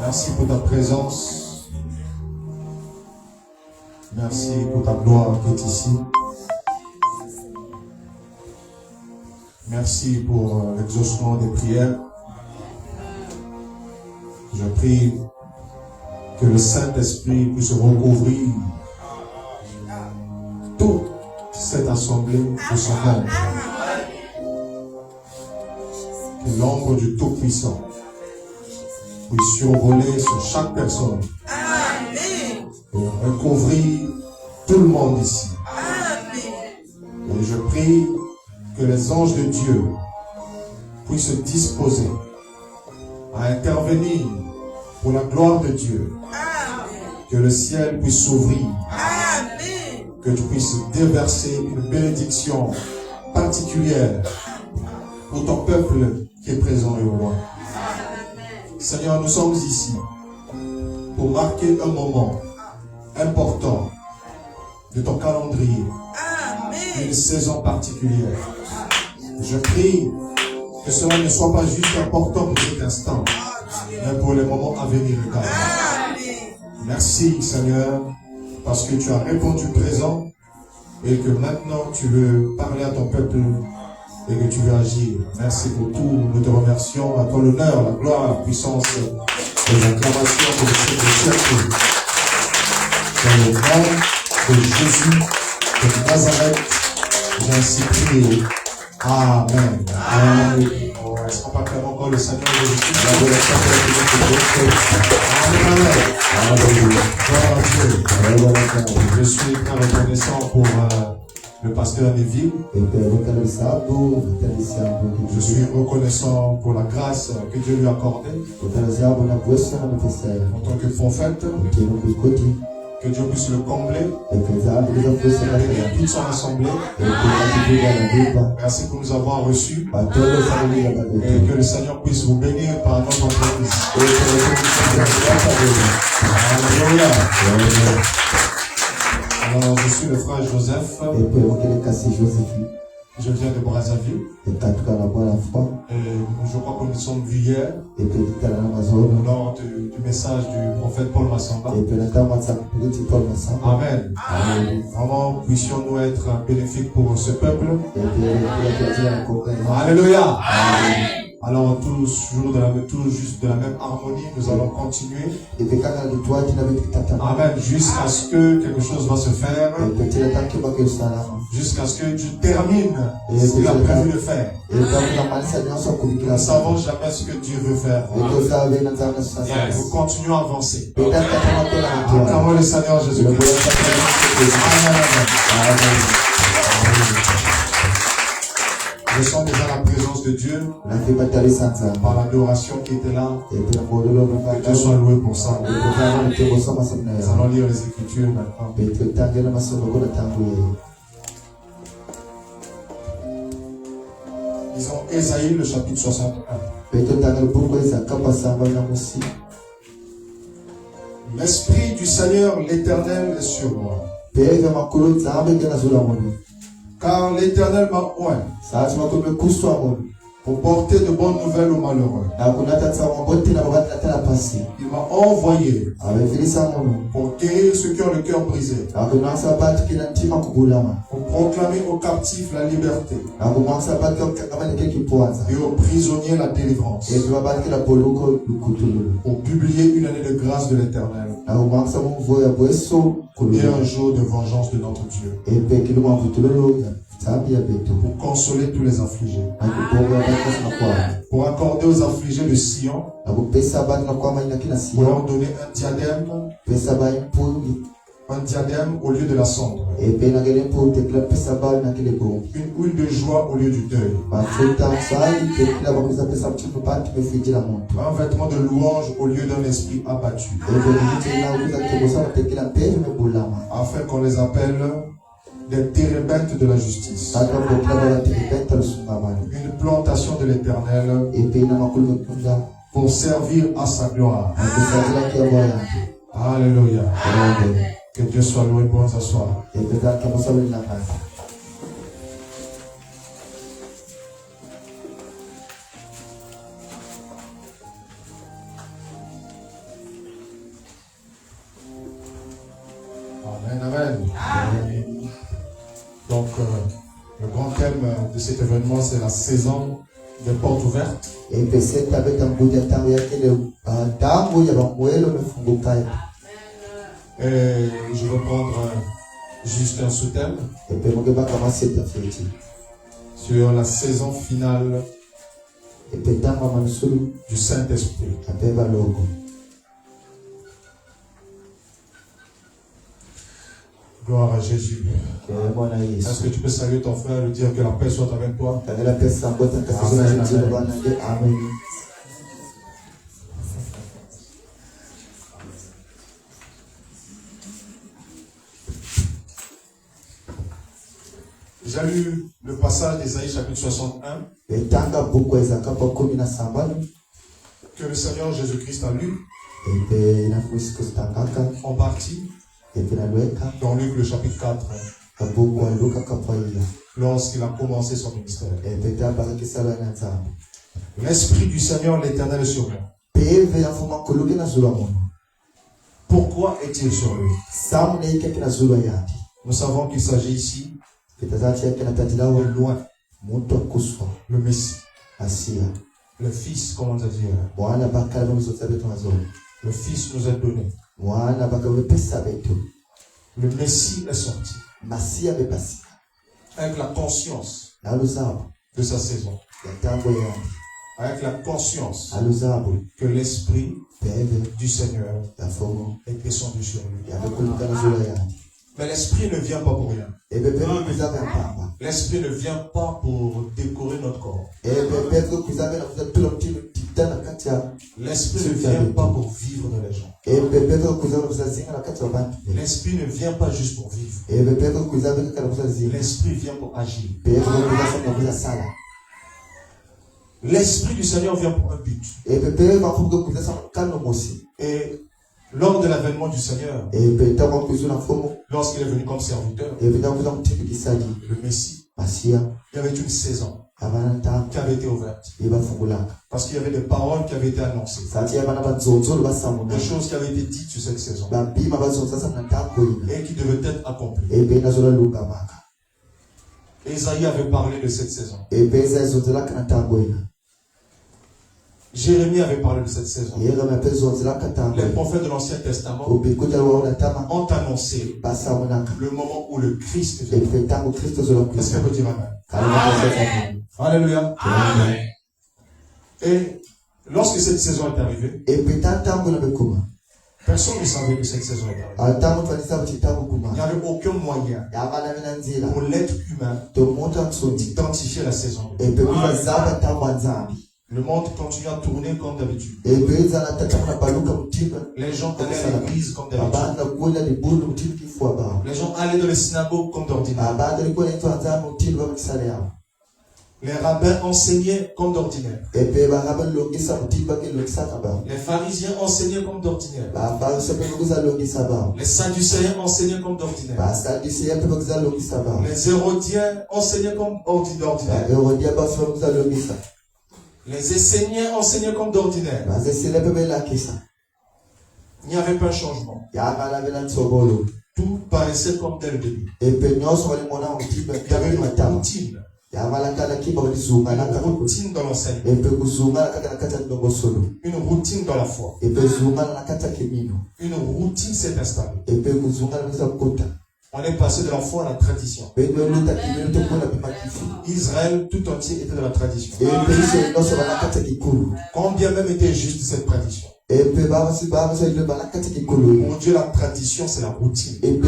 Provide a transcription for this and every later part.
Merci pour ta présence. Merci pour ta gloire qui est ici. Merci pour l'exaucement des prières. Je prie que le Saint-Esprit puisse recouvrir toute cette assemblée de son âme. Que l'ombre du Tout-Puissant puisse survoler sur chaque personne. Amen. Et recouvrir tout le monde ici. Amen. Et je prie que les anges de Dieu puissent se disposer à intervenir pour la gloire de Dieu. Amen. Que le ciel puisse s'ouvrir. Amen. Que tu puisses déverser une bénédiction particulière pour ton peuple qui est présent et au loin. Seigneur, nous sommes ici pour marquer un moment important de ton calendrier, une saison particulière. Je prie que cela ne soit pas juste important pour cet instant, mais pour les moments à venir. Merci Seigneur, parce que tu as répondu présent et que maintenant tu veux parler à ton peuple et que tu veux agir. Merci pour tout. Nous te remercions. À toi l'honneur, la gloire, la puissance et l'acclamation pour le siècle. Dans le nom de Jésus de Nazareth, j'ai ainsi prié. Amen. Amen. Est-ce qu'on peut acclamer encore le Seigneur de Jésus? Amen. Je suis très reconnaissant pour le pasteur Neville. Je suis reconnaissant pour la grâce que Dieu lui a accordée en tant que prophète. Que Dieu puisse le combler et toute son assemblée. Merci pour nous avoir reçus et que le Seigneur puisse vous bénir par notre entreprise. Alléluia. Alors, je suis le frère Joseph. Je viens de Brazzaville. Et je crois que nous sommes vus hier lors du message du prophète Paul Massamba. Amen. Amen. Vraiment, puissions-nous être bénéfiques pour ce peuple. Alléluia. Amen. Alors, tout juste de la même harmonie, nous allons continuer. Amen. Jusqu'à ce que quelque chose va se faire. Jusqu'à ce que Dieu termine ce qu'il a prévu de faire. Nous ne savons jamais ce que Dieu veut faire. Nous continuons à avancer. Acclamons le Seigneur Jésus-Christ. Je sens déjà la présence de Dieu par l'adoration qui était là. Que Dieu soit loué pour ça. Nous allons lire les Écritures maintenant. Disons Ésaïe, le chapitre 61. L'Esprit du Seigneur l'Éternel est sur moi. Car l'Éternel m'a oint pour porter de bonnes nouvelles aux malheureux. Il m'a envoyé pour guérir ceux qui ont le cœur brisé, pour proclamer aux captifs la liberté et aux prisonniers la délivrance, pour publier une année de grâce de l'Éternel et un jour de vengeance de notre Dieu, pour consoler tous les affligés, pour accorder aux affligés de Sion, pour leur donner un diadème au lieu de la cendre, une huile de joie au lieu du deuil, un vêtement de louange au lieu d'un esprit abattu, afin qu'on les appelle des térébintes de la justice, une plantation de l'Éternel pour servir à sa gloire. Alléluia. Que Dieu soit loué pour s'asseoir. Amen, amen. Donc, le grand thème de cet événement, c'est la saison des portes ouvertes. Et je vais prendre juste un sous-thème sur la saison finale du Saint-Esprit. Gloire à Jésus. Est-ce que tu peux saluer ton frère et lui dire que la paix soit avec toi? Amen. J'ai lu le passage d'Ésaïe chapitre 61 que le Seigneur Jésus-Christ a lu en partie dans Luc le chapitre 4 lorsqu'il a commencé son ministère. L'Esprit du Seigneur l'Éternel est sur moi. Pourquoi est-il sur lui? Nous savons qu'il s'agit ici de loin, le Messie, le Fils, comment on dit, le Fils nous est donné. Le Messie est sorti avec la conscience de sa saison, avec la conscience que l'Esprit du Seigneur est descendu sur lui. Mais l'Esprit ne vient pas pour rien. L'Esprit ne vient pas pour décorer notre corps. L'Esprit ne vient pas pour vivre dans les gens. L'Esprit ne vient pas juste pour vivre. L'Esprit vient pour agir. L'Esprit du Seigneur vient pour un but. Et lors de l'avènement du Seigneur, lorsqu'il est venu comme serviteur, le Messie, il y avait une saison qui avait été ouverte. Parce qu'il y avait des paroles qui avaient été annoncées. Des choses qui avaient été dites sur cette saison. Et qui devaient être accomplies. Ésaïe avait parlé de cette saison. Jérémie avait parlé de cette saison. Les prophètes de l'Ancien Testament ont annoncé le moment où le Christ viendra. Est-ce qu'on peut dire Amen? Alléluia. Amen. Et lorsque cette saison est arrivée, personne ne savait que cette saison est arrivée. Il n'y avait aucun moyen pour l'être humain d'identifier la saison. Le monde continue à tourner comme d'habitude. Les gens allaient à l'église comme d'habitude. Les gens allaient dans les synagogues comme d'ordinaire. Les rabbins enseignaient comme d'ordinaire. Les pharisiens enseignaient comme d'ordinaire. Les sadducéens enseignaient comme d'ordinaire. Les hérodiens enseignaient comme d'ordinaire. Les Esséniens enseignaient comme d'ordinaire. Il n'y avait pas de changement. Tout paraissait comme dès le début. Il y avait une routine. Une routine dans l'enseignement. Une routine dans la foi. Une routine s'est installée. On est passé de la foi à la tradition. Israël tout entier était dans la tradition. Combien même était juste cette tradition. Pour Dieu, la tradition, c'est la routine. Et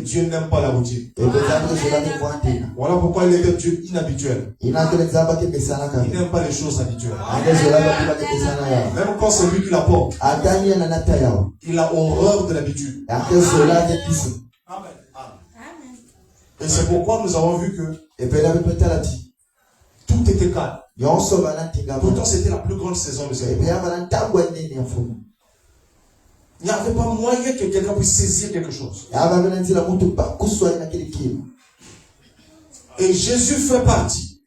Dieu n'aime pas la routine. Voilà pourquoi il est un Dieu inhabituel. Il n'aime pas les choses habituelles. Même quand c'est lui qui l'apporte, il a horreur de l'habitude. Et c'est pourquoi nous avons vu que tout était calme. Pourtant, c'était la plus grande saison de cette année. Il n'y avait pas moyen que quelqu'un puisse saisir quelque chose. Et Jésus fait partie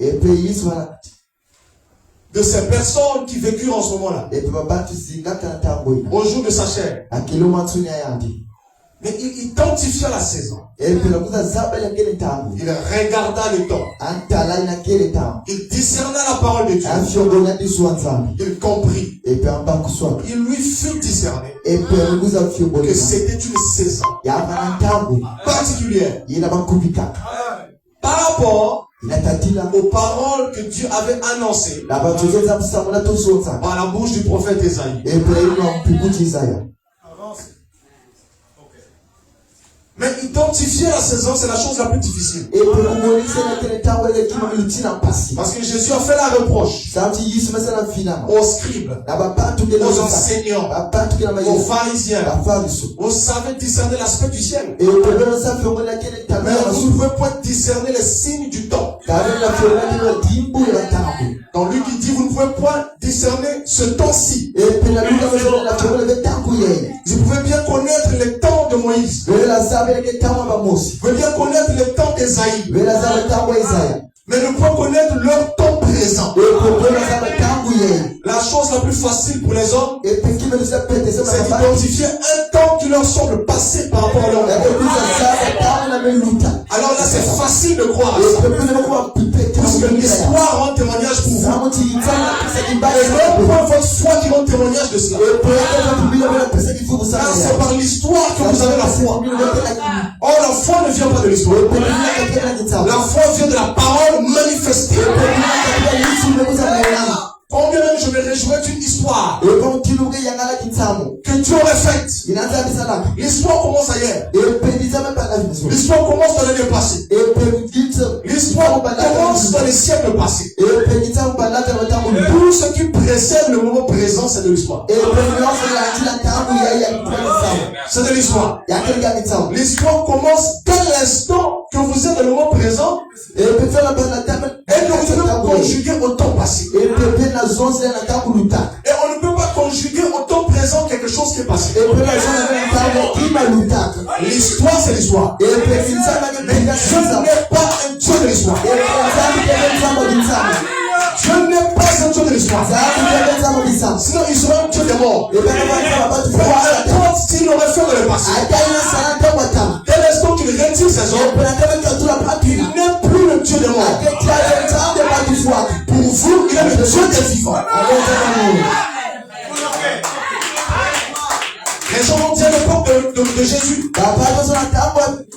de ces personnes qui vécurent en ce moment-là, au jour de sa chair. Mais il identifia la saison. Il regarda le temps. Il discerna la parole de Dieu. Il comprit. Il lui fut discerné que c'était une saison particulière par rapport aux paroles que Dieu avait annoncées par la bouche du prophète Ésaïe. Mais identifier la saison, c'est la chose la plus difficile. Parce que Jésus a fait la reproche aux scribes, aux enseignants, aux pharisiens. Vous savez discerner l'aspect du ciel, mais vous ne pouvez pas discerner les signes du temps. Donc lui qui dit, vous ne pouvez pas discerner ce temps-ci. Vous pouvez bien connaître le temps de Moïse. Vous pouvez bien connaître le temps d'Ésaïe. Mais ne pouvez connaître leur temps présent. La chose la plus facile pour les hommes, c'est d'identifier un temps qui leur semble passé par rapport à leur temps. Alors là, c'est facile de croire à ça. Parce que l'histoire rend témoignage pour vous. Et non pas votre foi qui rend témoignage de cela. Car c'est par l'histoire que vous avez la foi. Or, la foi ne vient pas de l'histoire. La foi vient de la parole manifestée. Combien même je me réjouis d'une histoire que Dieu aurait faite. L'histoire commence ailleurs. L'histoire commence dans l'année passée. L'histoire commence dans les siècles passés. Tout ce qui précède le moment présent, c'est de l'histoire. C'est de l'histoire. L'histoire commence dès l'instant que vous êtes dans le moment présent et que vous devez conjuguer au temps passé. Et on ne peut pas conjuguer au temps présent quelque chose qui est passé. L'histoire, c'est l'histoire. Mais Dieu n'est pas un Dieu de l'histoire. Dieu n'est pas un Dieu de l'histoire. Sinon, il serait un Dieu des morts. Quand s'il aurait fait dans le passé, dès l'instant qu'il retire ses hommes, il n'est plus le Dieu des morts. Pour vous, il est le Dieu des vivants. Les gens vont dire à l'époque de Jésus.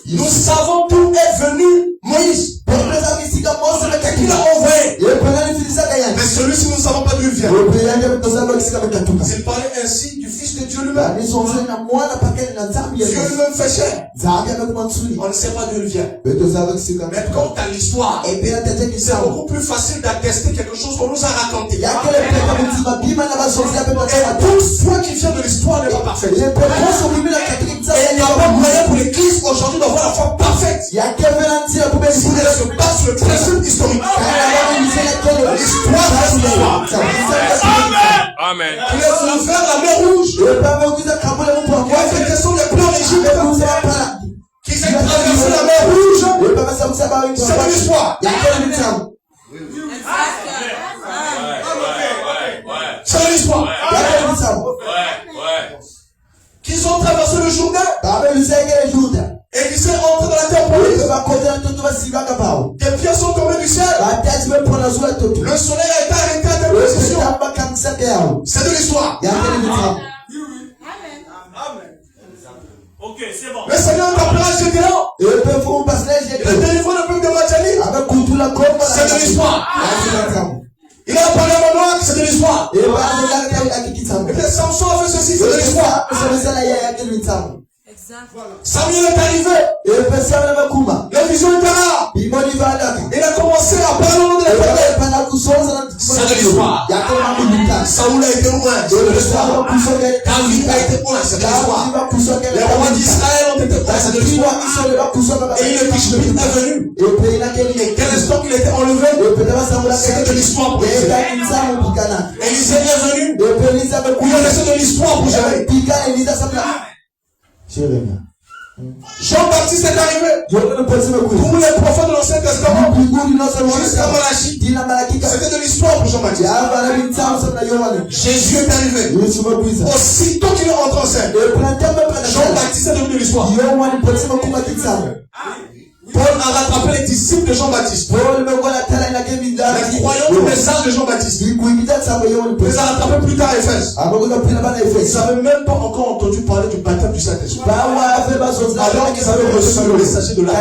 Nous savons d'où est venu Moïse. Il l'a envoyé. Mais celui-ci, nous ne savons pas d'où il vient. S'il parlait ainsi du Fils de Dieu lui-même. Dieu lui-même fait chair. On ne sait pas d'où il vient. Mais quand à l'histoire, c'est beaucoup plus facile d'attester quelque chose qu'on nous a raconté. Et toute foi qui vient de l'histoire n'est pas parfaite. Et il n'y a pas moyen pour l'église aujourd'hui d'avoir la foi parfaite. Si elle se base sur le principe historique. L'histoire reste l'histoire. Amen. Il a ouvert la mer rouge. Il a fait question des plans d'Égypte. Qui s'est traversé la mer rouge. C'est de l'histoire. C'est de l'histoire. Qu'ils ont traversé le Jourdain. Et qu'ils sont rentrés dans la terre promise. Des pierres sont tombées du ciel. Le soleil a été arrêté à telle position. C'est de l'histoire. Ok, c'est bon. Le Seigneur t'appellera Gédéon. Il délivre le peuple de Madiani. C'est de l'histoire. Il a parlé à Manoach, c'est de l'histoire. Et bien Samson a fait ceci, c'est de l'histoire. Samuel est arrivé. La vision est là. Il a commencé à parler au nom de l'Éternel. C'est de l'histoire. Saoul a été loin, c'est de l'histoire. David a été loin, c'est de l'histoire. Les rois d'Israël ont été loin, c'est de l'histoire. Et le Tishbite est venu. Et quel instant qu'il a été enlevé, c'était de l'histoire pour Élisée. Élisée est venu. Il a laissé de l'histoire pour Jérémie. Jean-Baptiste est arrivé. Tous les prophètes de l'Ancien Testament jusqu'à Malachie, c'était de l'histoire pour Jean-Baptiste. Jésus est arrivé. Aussitôt qu'il est rentré en scène, Jean-Baptiste est devenu de l'histoire. Paul a rattrapé les disciples de Jean-Baptiste. Les croyants du message de Jean-Baptiste. Il les a rattrapés plus tard à Éphèse. Ils n'avaient même pas encore entendu parler du baptême du Saint-Esprit. Alors qu'ils avaient reçu le messager de l'âme.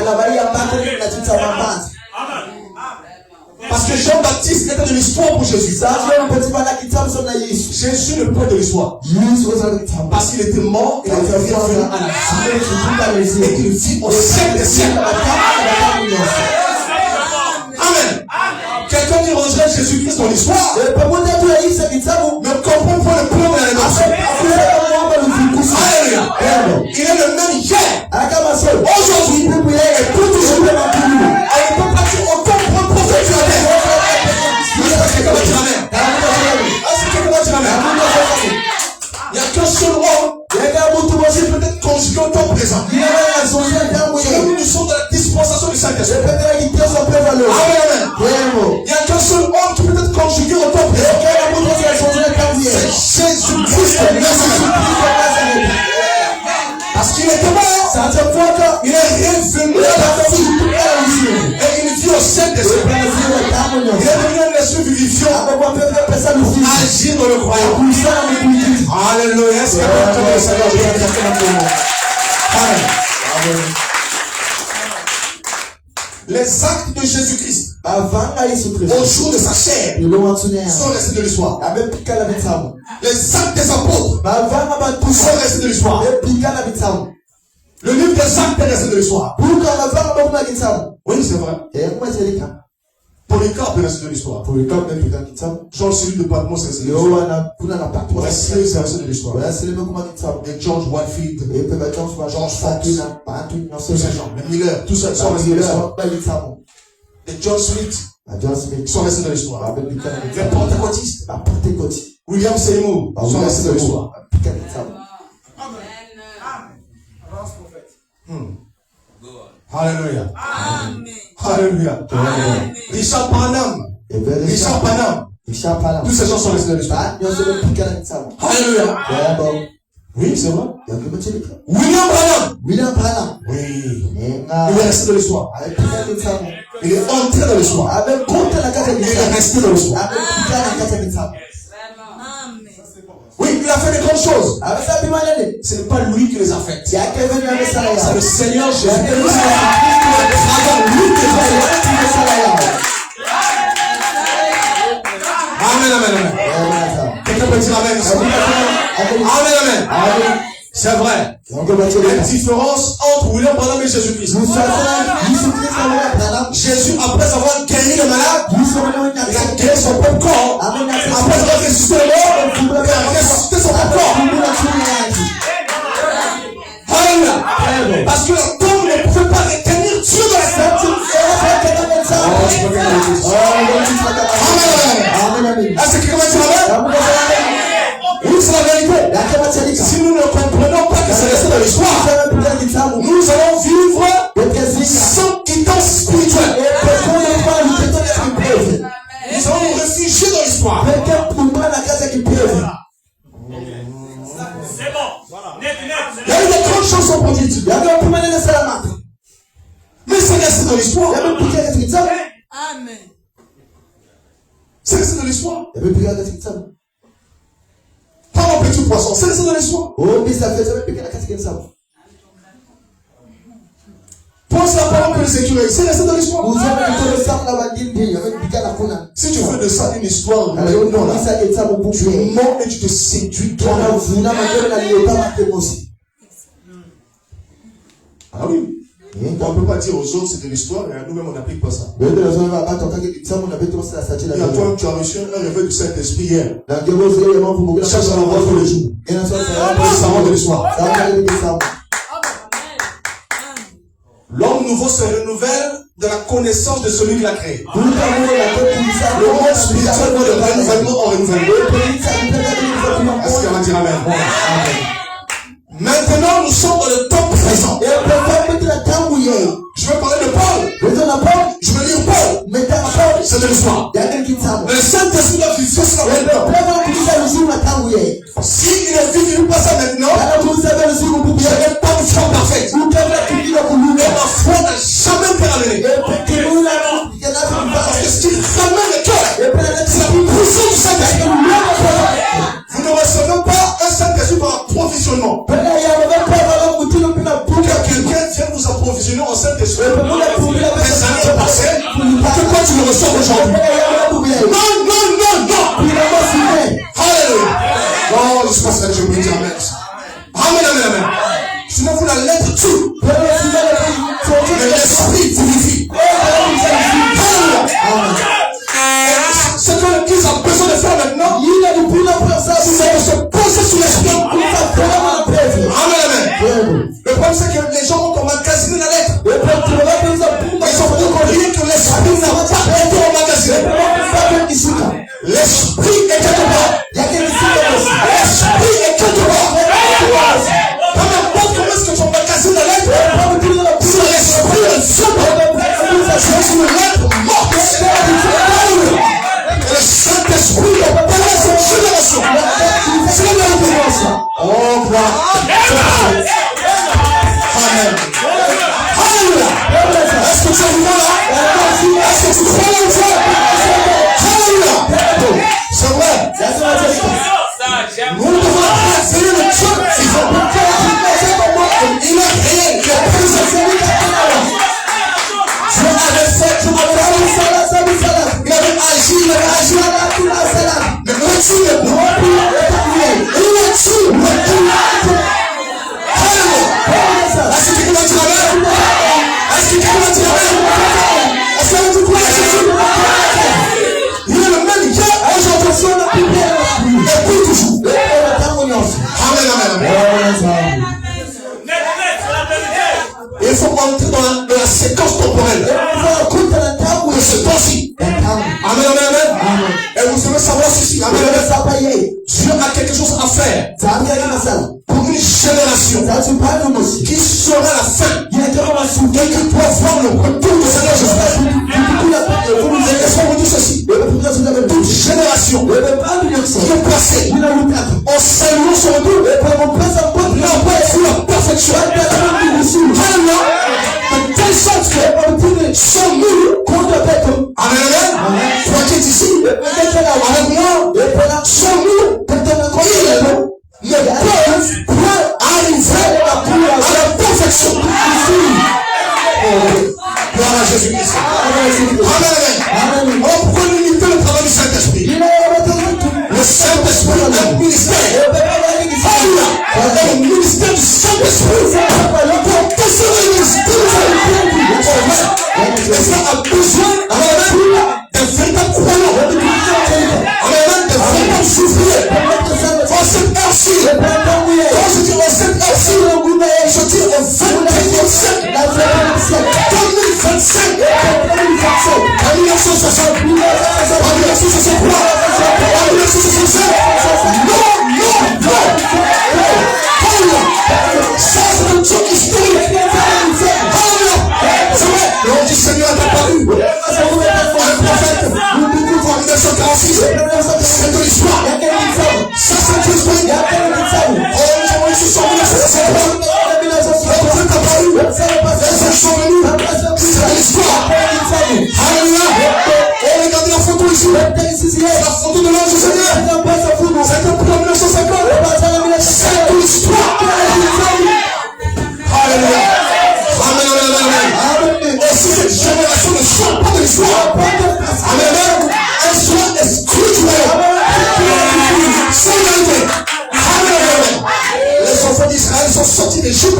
Parce que Jean-Baptiste était de l'histoire pour Jésus. Jésus ne peut de l'histoire. Parce qu'il était mort, il a été revenu à la fin. Et qu'il vit au siècle des siècles. Amen. Quelqu'un qui rangerait Jésus-Christ dans l'histoire ne comprend pas le plan de la rédemption. Alléluia. Il est le même hier, aujourd'hui, et pour toujours. Et il peut pas dire autant pour un prophète sur la terre. Est-ce que quelqu'un va dire amen? Est-ce que quelqu'un va dire amen? Il n'y a qu'un seul homme qui peut être conjugué au temps présent. Nous sommes dans la dispensation du Saint-Esprit. Amen. Il n'y a qu'un seul homme qui peut être conjugué au temps présent. C'est Jésus-Christ. Parce qu'il était mort, il est revenu à la vie. Et il vit au sein des siècles. Il est devenu un esprit vivifiant pour agir dans le croyant. Alléluia. Est-ce que le Seigneur vient de faire Amen. Les actes de Jésus-Christ au jour de sa chair sont restés de l'histoire. Les actes des apôtres sont restés de l'histoire. Le livre des actes est resté de l'histoire. Oui, c'est vrai. Polycarpe est resté de l'histoire. Jean Cyril de Patmos est resté de l'histoire. Wesley est resté de l'histoire. Et George Whitefield, George Fox, tous ces gens, les Miller, tous ceux sont restés de l'histoire. Et John Smith sont restés de l'histoire. Les Pentecôtistes, William Seymour sont restés de l'histoire. Alléluia. Alléluia. Richard Branham. Tous ces gens sont restés de l'histoire. Alléluia. Oui, c'est vrai. William Branham. Oui. Il est resté de l'histoire. Il est entré dans l'histoire. Il est resté dans l'histoire. Oui, il a fait des grandes choses. Ce n'est pas lui qui les a faites. C'est le Seigneur Jésus. C'est lui qui les a faites. Amen, amen, amen. Quelqu'un peut dire amen. Amen, amen. C'est vrai. Il y a une différence entre William Branham et Jésus-Christ. Jésus, après avoir guéri le malade, il a guéri son propre corps. Après avoir ressuscité le mort, il a ressuscité son propre corps. Alléluia. Parce que la tombe ne pouvait pas retenir Dieu de la terre. Amen. Est-ce que quelqu'un va dire amen? Oui, c'est la vérité. Si nous ne comprenons pas que c'est resté dans l'histoire, nous allons vivre sans quittance spirituelle. Nous allons nous réfugier dans l'histoire. C'est bon. Il y a eu des grandes choses sont produites. Mais c'est resté dans l'histoire. Amen. C'est resté dans l'histoire. Pas mon petit poisson, c'est resté dans l'histoire. Pense à parole que les écureuils, c'est resté dans l'histoire. Si tu fais de ça une histoire, tu mens et tu te séduis toi-même. Ah oui. On ne peut pas dire aux autres c'est de l'histoire et à nous-mêmes on n'applique pas ça. Il y a toi, tu as reçu un réveil du Saint-Esprit hier. Chaque jour, on voit tous les jours. C'est savant de l'histoire. L'homme nouveau se renouvelle de la connaissance de celui qui l'a créé. Le monde spirituel voit le renouvellement en renouvellement. Est-ce qu'on va dire amen? Maintenant, nous sommes dans le temps présent. Je vais parler de Paul. Je vais lire Paul. C'est de l'histoire. Le Saint-Esprit a vivre ça maintenant. S'il ne vit pas ça maintenant, je n'ai pas une foi parfaite. Et ma foi n'a jamais été ramenée. Parce que ce qui ramène le cœur, c'est la puissance du Saint-Esprit. Vous ne recevez pas un Saint-Esprit par approvisionnement. Pour que quelqu'un vienne vous approvisionner en Saint-Esprit, les années passées, pourquoi tu le reçois aujourd'hui? Non. Alléluia. Oh, je pense que je peux dire amen. Amen. Sinon, vous la lettre tue. Mais l'esprit vivifie. Alléluia. Ce que l'Église a besoin de faire maintenant, c'est de se poser sur l'esprit. Amen. Le problème c'est que les gens ont emmagasiné la lettre. Ils ont compris que l'esprit n'a pas été emmagasiné. L'esprit est quelque part. L'esprit est quelque part. Peu importe comment est-ce que tu emmagasines la lettre, si l'esprit est sombre, c'est une lettre morte. Et le Saint-Esprit est dans cette génération. C'est la vérité. Oh, gloire. Amen. Alléluia. Est-ce que tu es là? Est-ce que tu crois en Dieu? Alléluia. C'est vrai. Nous devons créer le Dieu. Il est réel. Il est présent. Dieu avait fait. Il avait agi. Mais où es-tu maintenant? Où es-tu maintenant? Est-ce que quelqu'un va dire amen? Est-ce que quelqu'un va dire amen? Est-ce que vous croyez Jésus? Il est le même hier, aujourd'hui, et puis toujours. Amen. Il faut entrer dans la séquence temporelle de ce temps-ci. Amen. Et vous devez savoir ceci. Amen. Dieu a quelque chose à faire pour une génération qui sera la fin et qui doit voir le retour du Seigneur Jésus. Laissez-moi vous dire ceci. Toute génération qui est placée en saluant son retour n'a pas vu la perfection. De telle sorte que son mur contre Bethel. Amen. Toi qui es ici, avec moi, son mur ne peut arriver à la perfection. Gloire à Jésus-Christ. Amen. On peut limiter le travail du Saint-Esprit. Le Saint-Esprit a un ministère. Le ministère du Saint-Esprit pour casser l'église. Et ça a besoin d'un véritable croyant. Amen. D'un véritable souffrier. En cette heure-ci, quand je dis en cette heure-ci, je dis au 21e siècle, 2025, en 1960, en 1963, en 1967, non. Ça, c'est un truc historique. C'est vrai, l'ange du Seigneur est apparu. Un prophète, nous découvrons en 1946. C'est de l'histoire. Ça, c'est de l'histoire. Oh, ils se sont venus, c'est le prophète est apparu. Ils sont venus. C'est de l'histoire. Alléluia. Oh, regardez la photo ici. La photo de l'ange du Seigneur. C'est pour 1950. C'est de l'histoire. Alléluia. Amen. Aussi cette génération ne sort pas de l'histoire. Amen. Elle soit spirituelle. C'est vérité. Amen. Les enfants d'Israël sont sortis d'Égypte.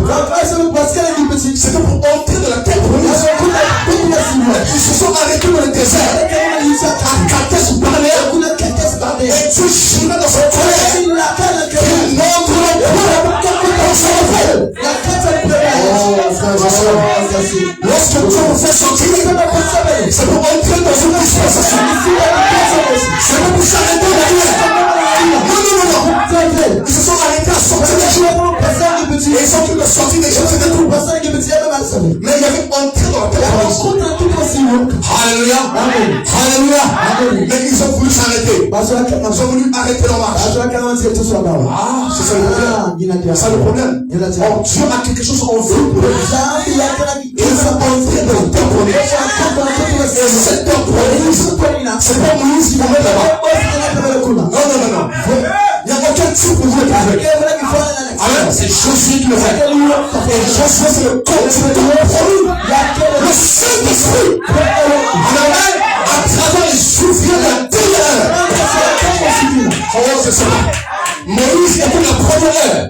C'était pour entrer dans la terre promise. Ils se sont arrêtés dans le désert. À Kadesh Barnea. Et Dieu jura dans son colère qu'ils n'entreront pas dans son appel. Lorsque Dieu vous fait sortir, c'est pour entrer dans une dispensation. C'est pas pour s'arrêter derrière. Non. Ils se sont arrêtés à sortir d'Égypte. Et ils sont tous sortis d'Égypte, c'était tout. Mais il y avait entré dans la terre. Alléluia. Alléluia. Mais ils ont voulu s'arrêter. Ils ont voulu arrêter leur marche. Ah, c'est ça le problème. C'est le problème. Oh, Dieu a quelque chose en vous pour eux. Il va entrer dans le temple. Et cette temple, c'est pas Moïse qui va mettre là-bas. Non. Il n'y a aucun type de vous avec. Amen. C'est Josué qui le fait. Et Josué, c'est le promis. Le Saint-Esprit. Amen. À travers les souffriers de la dernière. Oh, c'est ça. Moïse était la première heure.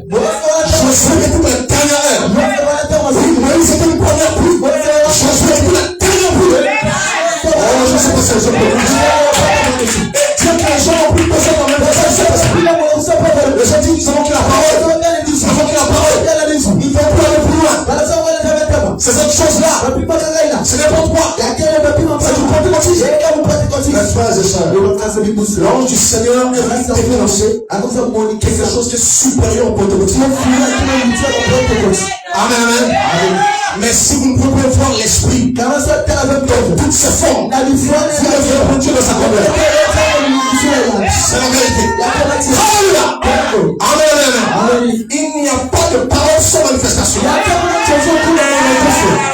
Josué était la dernière heure. Moïse était une première pluie. Josué était la dernière pluie. Oh, je sais pas si je peux dire. Dieu que les gens ont pris possession dans le Saint-Esprit. Les gens disent, nous avons que la parole. Nous avons que la parole. Ils ne vont plus aller plus loin. C'est cette chose-là. C'est n'importe quoi. C'est du pentecôtisme. Mes frères et sœurs, l'ange du Seigneur est déclenché quelque chose qui est supérieur au pentecôtisme. Amen. Mais si vous ne pouvez voir l'esprit dans toutes ses formes, vous devez prendre Dieu dans sa colère. C'est la vérité. Amen. Il n'y a pas de parole sans manifestation.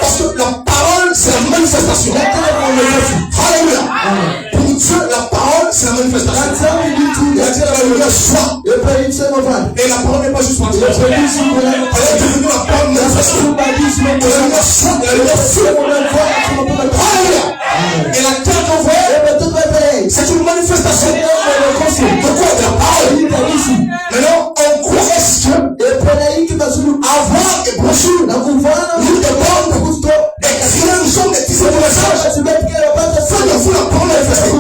Parce que la parole, c'est la manifestation. Alléluia. Pour Dieu, la parole, c'est la manifestation. Il a dit la lumière soit. Et la parole n'est pas juste partie. Elle est devenue la parole manifestée. La lumière soit, la lumière fut. Alléluia. Et la terre qu'on voit, c'est une manifestation. De quoi? De la parole. Maintenant, en quoi est-ce que avoir et brochure, l'île de bande, écrire une somme des tissus de messages, ça ne vous la parole manifestée.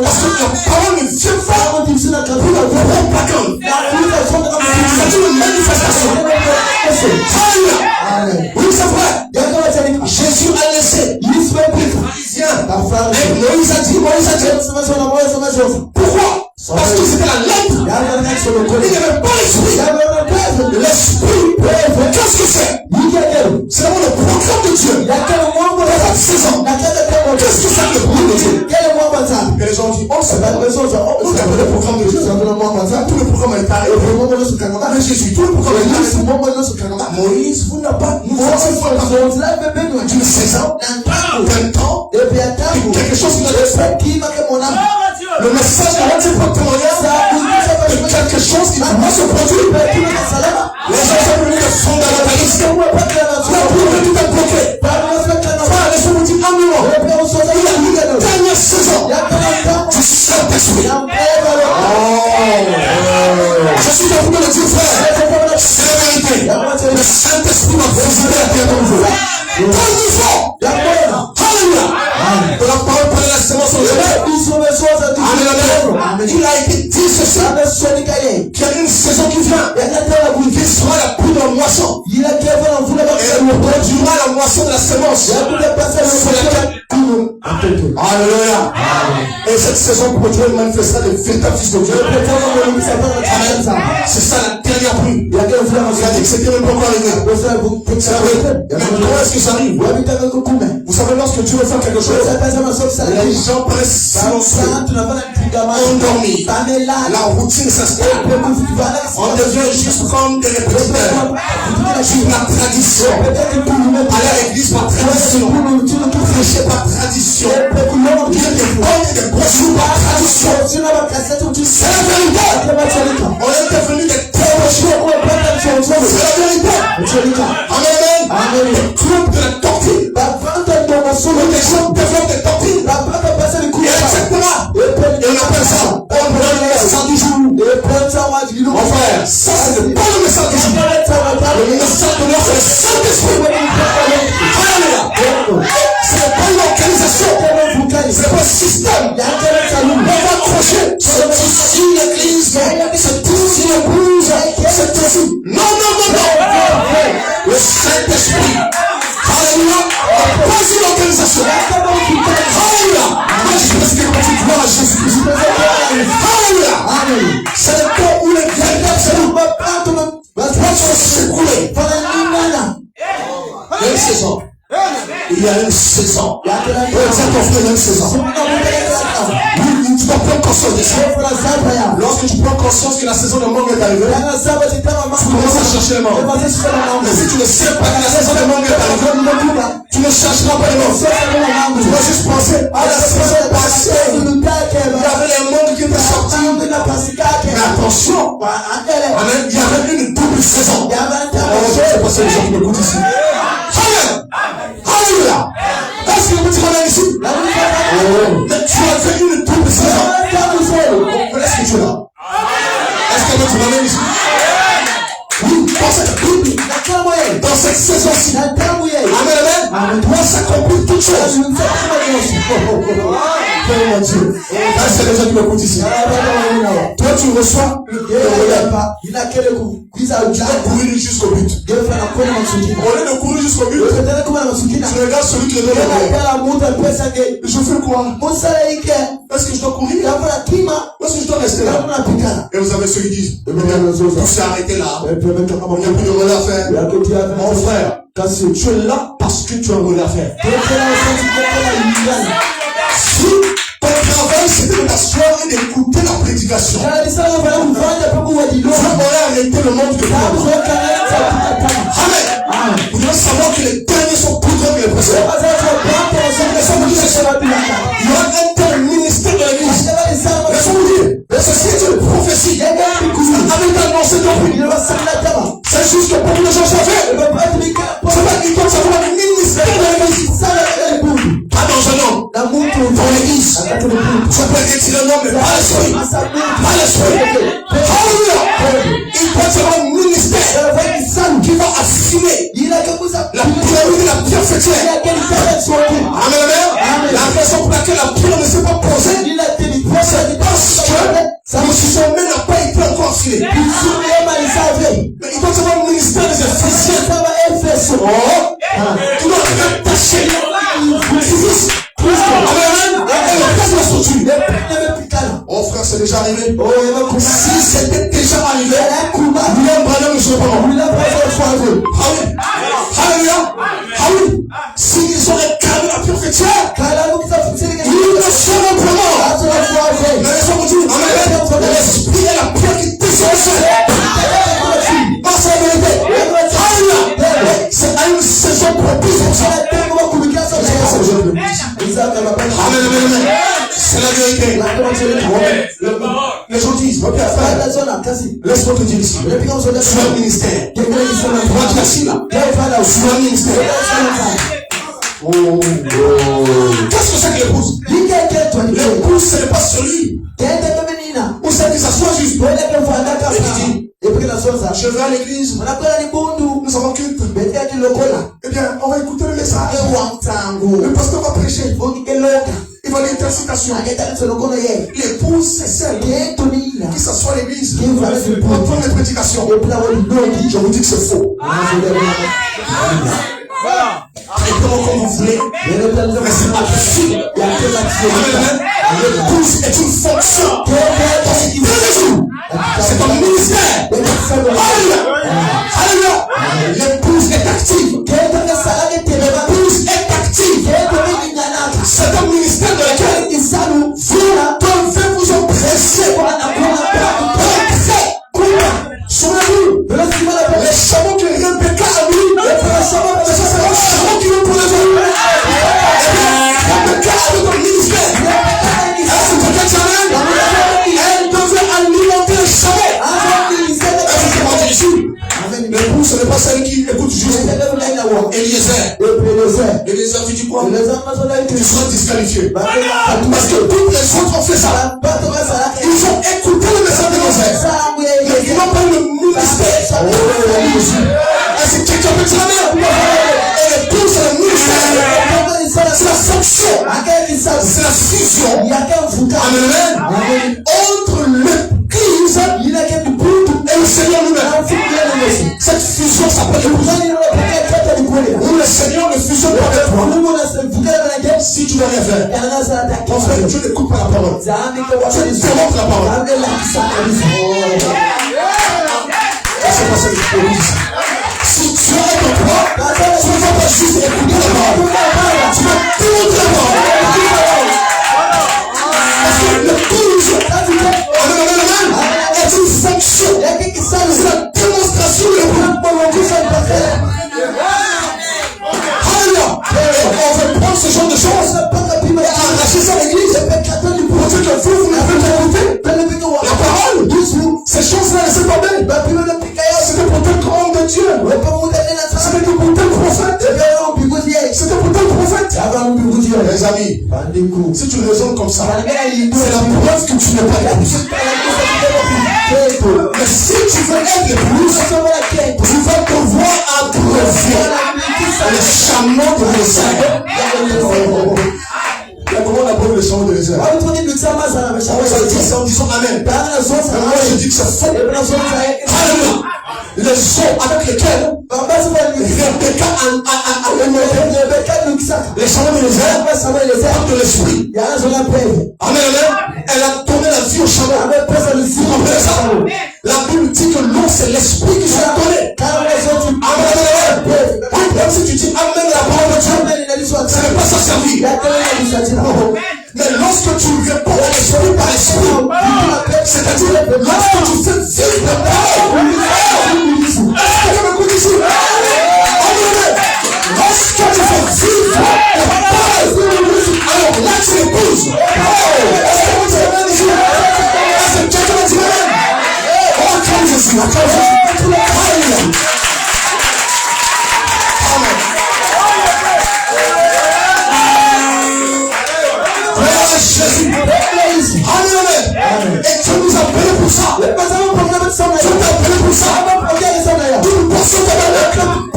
Parce que la parole ne vient pas pour la propagande. C'est une manifestation. Alléluia. Oui, c'est vrai. Jésus a laissé les pharisiens. Et Moïse a dit. Pourquoi? Parce que c'était la lettre. Il n'y avait pas l'esprit. L'esprit, qu'est-ce que c'est? C'est vraiment le programme de Dieu. Pour 26 ans. Qu'est-ce que c'est le programme de Dieu? Et les gens disent, oh, c'est pas le programme de Dieu. Tout le programme est arrêté. Mais Jésus, tout le programme est arrêté. Moïse, vous n'avez pas. D'une saison, d'un temps, quelque chose qui doit être. Le message de votre témoignage de quelque chose qui va se produire. Les gens sont venus de fondamentalistes. La plupart tout est bloqué. Frère, laissez vous dire un moment. Il y a eu la dernière saison du Saint-Esprit. Je suis en train de le dire, frère. C'est la vérité. semence sur laquelle... Alléluia. Et cette saison pour Dieu manifestera des véritables fils de Dieu. C'est ça la dernière pluie. Il a dit que c'était même pas encore arrivé. C'est la vérité. Mais comment est-ce que ça arrive? Vous savez, lorsque Dieu veut faire quelque chose, les gens pressent endormis. La routine s'installe. On devient juste comme des répétiteurs. La tradition. Aller à l'église par tradition. Prêcher par tradition. Dire des bonnes et des brochures par tradition. C'est la vérité. On est devenu des théologiens. C'est la vérité. Amen. Le club de la doctrine. Les gens développent des doctrines. Exactement. Et on appelle ça. On prend le message du jour. Mon frère, ça c'est pas le message du jour. Le message de l'heure, c'est le Saint-Esprit. Alléluia. C'est pas une organisation. C'est pas un système. On va accrocher. C'est ici l'église. C'est ici l'église. C'est ici. Non. Le Saint-Esprit. Alléluia. Pas une organisation. Alléluia. Moi je pense que quand tu vois Jésus-Christ. Alléluia. C'est le temps où les véritables se s'écouler. Il y a une saison. Il y a une saison. Il y a une saison. Tu dois prendre conscience de ça. Lorsque tu prends conscience que la saison de manque est arrivée, tu commences à chercher les manques. Mais si tu ne sais pas que la saison de manque est arrivée, tu ne chercheras pas les manques. Tu vas juste penser à la saison passée. Il y avait les manques qui étaient sortis. Mais attention, il y avait une double saison. C'est parce que les gens qui m'écoutent ici. Alléluia. Est-ce que vous dites qu'on est ici? Mais tu as fait une double saison. Est-ce que tu es là? Est-ce que tu m'amènes ici? Oui, dans cette saison-ci. Amen. Doit s'accomplir toute chose. Mon Dieu. C'est les gens qui m'écoutent ici. Toi, tu reçois le regard. Tu dois courir jusqu'au but. Au lieu de courir jusqu'au but, tu regardes celui qui est devant toi. Je fais quoi? Est-ce que je dois courir? Ou est-ce que je dois rester là? Et vous avez ceux qui disent, tout s'est arrêté là. Il n'y a plus de relais à faire. Mon frère, tu es là parce que tu as un relais à faire. Si ton travail c'était de t'asseoir et d'écouter la prédication, Dieu aurait arrêté le monde de toi. Amen. Vous devez savoir que les derniers sont plus grands que les précédents. Il y a un tel ministère de l'église. Laissez-moi dire, ceci est une prophétie. Avec annoncé ton prix. C'est juste que beaucoup de gens savaient. C'est pas qu'ils doivent savoir le ministère de l'église. Pas dans un homme. Dans l'église. Ça peut être tiré un homme, mais pas l'esprit. Pas l'esprit. Alléluia. Il peut y avoir un ministère qui va affiner la priorité de la pierre fêtière. Amen. La raison pour laquelle la pierre ne s'est pas posée, c'est parce que le sommet n'a pas été encore affiné. Mais il doit y avoir un ministère des Éphésiens. Tu dois rattacher Amen. Oh frère, c'est déjà arrivé. Si c'était déjà arrivé, William Branham ne serait pas mort. Alléluia. S'ils auraient calmé la pierre fêtière, ils ne seraient pas morts. Mais laissez-moi dire, Amen. L'esprit est la pierre qui descend. C'est la vérité. Alléluia. C'est à une saison propice pour ça. Amen. C'est la vérité. Les gens disent, laisse-moi te dire ici. Tu as un ministère. Tu as assis là. Tu as un ministère. Qu'est-ce que c'est que l'épouse? L'épouse, ce n'est pas celui où c'est que ça soit juste. Je vais à l'église. Nous avons culte. Eh bien, on va écouter le message. Le pasteur va prêcher. Il va dire telle citation. L'épouse, c'est celle qui s'assoit à l'église. On entend les prédications. Je vous dis que c'est faux. Mettez-moi comme vous voulez. Mais c'est pas possible. L'épouse est une fonction. C'est un ministère. Alléluia. Alléluia. L'épouse est active. L'épouse est active. C'est un ministère dans lequel vous devez vous empresser. Souvenez-vous, les chameaux que Rebecca a mis, c'est un chameau qui veut pour les autres. Rebecca a eu un ministère. Elle devait alimenter le chameau. L'épouse, ce n'est pas celle qui écoute juste. Eliezer. Eliezer, tu dis quoi? Tu seras disqualifié. Parce que toutes les autres ont fait ça. Ils ont écouté le message d'Eliezer. Mais ils n'ont pas le ministère. Est-ce que quelqu'un peut dire amen? Et l'épouse, c'est le ministère. C'est la fonction. C'est la fusion. Amen. Entre l'église et le Seigneur lui-même. Cette fusion s'appelle l'épouse. Où le Seigneur ne fusionne pas avec toi. Si tu dois rien faire, ton frère, Dieu n'écoute pas la parole. Tu démontres la parole. C'est pas ça que je peux dire. Si tu es avec toi, tu ne vas pas juste écouter la parole. Tu vas démontrer la parole. Parce que l'épouse est une fonction. C'est la démonstration de l'épouse. Alléluia. On veut prendre ce genre de choses et arracher ça à l'église. Pour dire que vous n'avez pas écouté la parole. Ces choses-là, elles sont pas belles. C'était pour tel homme de Dieu. C'était pour tel prophète. C'était pour tel prophète. Les amis, si tu raisonnes comme ça, c'est la preuve que tu n'es pas épouse. Mais si tu veux être épouse, tu vas devoir abreuver les chameaux de raisin. Comment on abreuve les chameaux de raisin? Ça en disant amen. Moi je dis que c'est faux. Alléluia. Les eaux avec lesquelles Rebecca les chameaux de raisin de l'esprit. Amen. Elle a donné la vie au chameau. Vous comprenez ça? La Bible dit que l'eau c'est l'esprit qui s'est donné. Amen. Même si tu dis amen la parole de Dieu, ça ne va pas s'en servir. Mais lorsque tu réponds à l'esprit par l'esprit, c'est-à-dire lorsque tu fais vivre la parole, est-ce que tu m'écoutes ici? Lorsque tu fais vivre la parole, alors là tu l'épouses. Est-ce que vous êtes amen ici? Est-ce que quelqu'un va dire amen? Oh, comme je suis, comme je suis. Alléluia. Jésus. Alléluia. Et tu nous as payé pour ça. Tu nous as payé pour ça. Tu nous pensons comme un autre.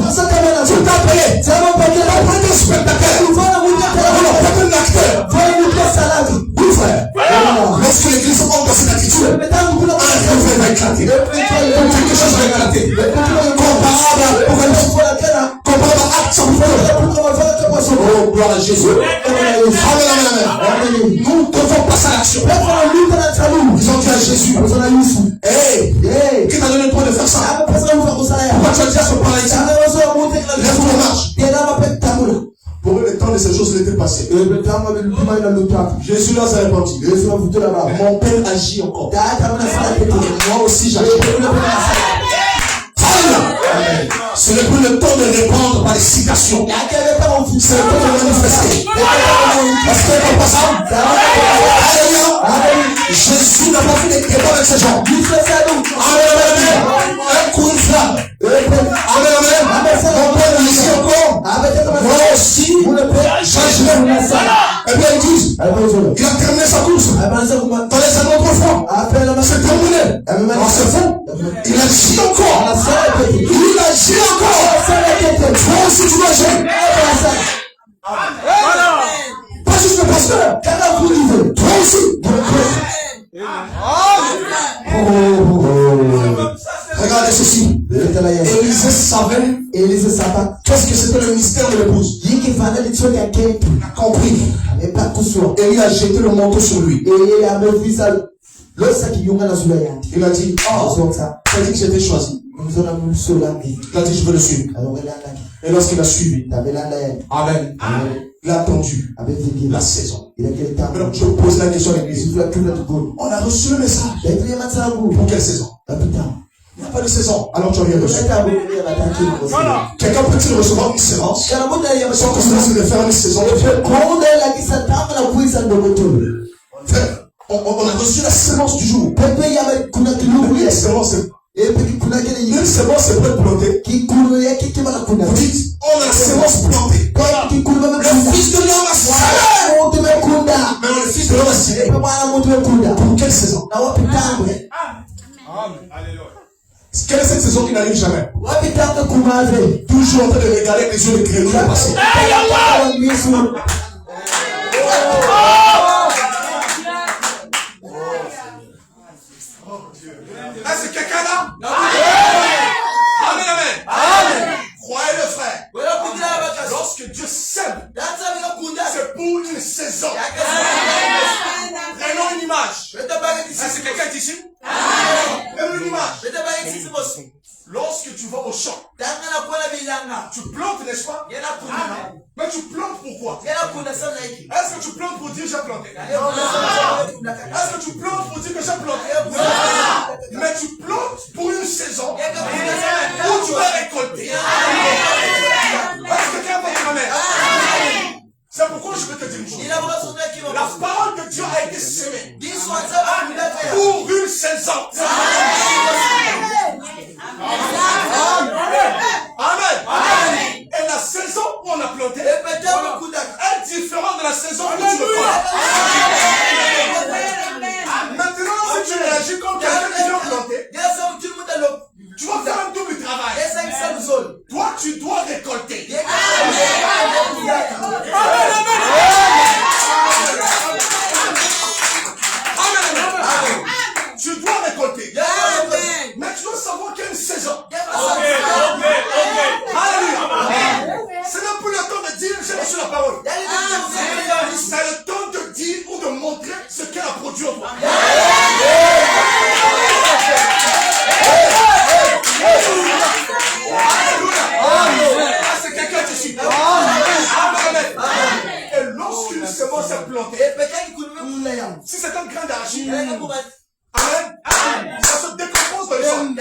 Tu t'as payé. Tu as payé des spectateurs. Tu as payé un acteur. Oui, frère. Lorsque l'église monte dans cette attitude, un réveil va éclater. Quelque chose va éclater. Comparable à Actes. Oh, gloire à Jésus. Amen. Nous devons passer à l'action. Ils ont dit à Jésus, hey, qui t'a donné le droit de faire ça? Pourquoi tu as dit à ce paralytique? Lève ton marche. Pour eux, le temps de ces choses n'était passé. Jésus là s'est répandu. Mon Père agit encore. Moi aussi j'agis. Ce n'est plus le temps de répondre par des citations. C'est le temps de manifester. Est-ce que c'est pas ça? Alléluia. Jésus n'a pas fait des débats avec ces gens. Amen. Un coup de flamme. Amen. Mon Père ici encore. Moi aussi, j'agirai. Et bien ils disent, il a terminé sa course. Dans les années autrefois, c'est terminé. Non, c'est faux. Il agit encore. Il agit encore. Toi aussi tu dois agir. Pas juste le pasteur. Toi aussi. Regardez ceci. Élisée savait qu'est-ce que c'était le mystère de l'épouse. Il a compris. Élie a jeté le manteau sur lui. Il a dit, oh, t'as dit que j'étais choisi. Il a dit, je veux le suivre. Et lorsqu'il a suivi, Amen, il a attendu la saison. Alors je pose la question à l'église. On a reçu le message. Pour quelle saison? Il n'y a pas de saison. Alors tu as rien reçu. Quelqu'un peut-il recevoir une séance sans que cela se réfère à une saison? On a reçu la sémence du jour. Une sémence, c'est pour être planté. Vous dites, on a la sémence plantée. Le fils de l'homme a semé. Mais le fils de l'homme a semé. Pour quelle saison? Quelle est cette saison qui n'arrive jamais? Toujours en train de regarder les yeux de créatures passer. Est-ce que quelqu'un là? Amen, amen. Amen. Croyez-le, frère. Lorsque Dieu sème, c'est pour une saison. Prenons une image. Est-ce que quelqu'un est ici? Prenons une image. Lorsque tu vas au champ, tu plantes, n'est-ce pas? Mais tu plantes pourquoi? Est-ce que tu plantes pour dire j'ai planté? Est-ce que tu plantes pour dire que j'ai planté? Mais tu plantes pour une saison où tu vas récolter. Est-ce que quelqu'un va dire amen? C'est pourquoi je veux te dire une chose. La parole de Dieu a été semée pour une saison. Amen. Et la saison où on a planté est différente de la saison où tu le plantes. Maintenant, si tu réagis comme quelqu'un qui vient planter, tu vas faire un double travail. Toi, tu dois récolter. Tu dois récolter. Mais tu dois savoir qu'il y a une saison. Alléluia. Ce n'est plus le temps de dire j'ai reçu la parole. C'est le temps de dire ou de montrer ce qu'elle a produit en toi. C'est quelqu'un qui suit. Et lorsqu'une semence est plantée, si c'est un grain d'arachide, amen, ça se décompose dans le sol.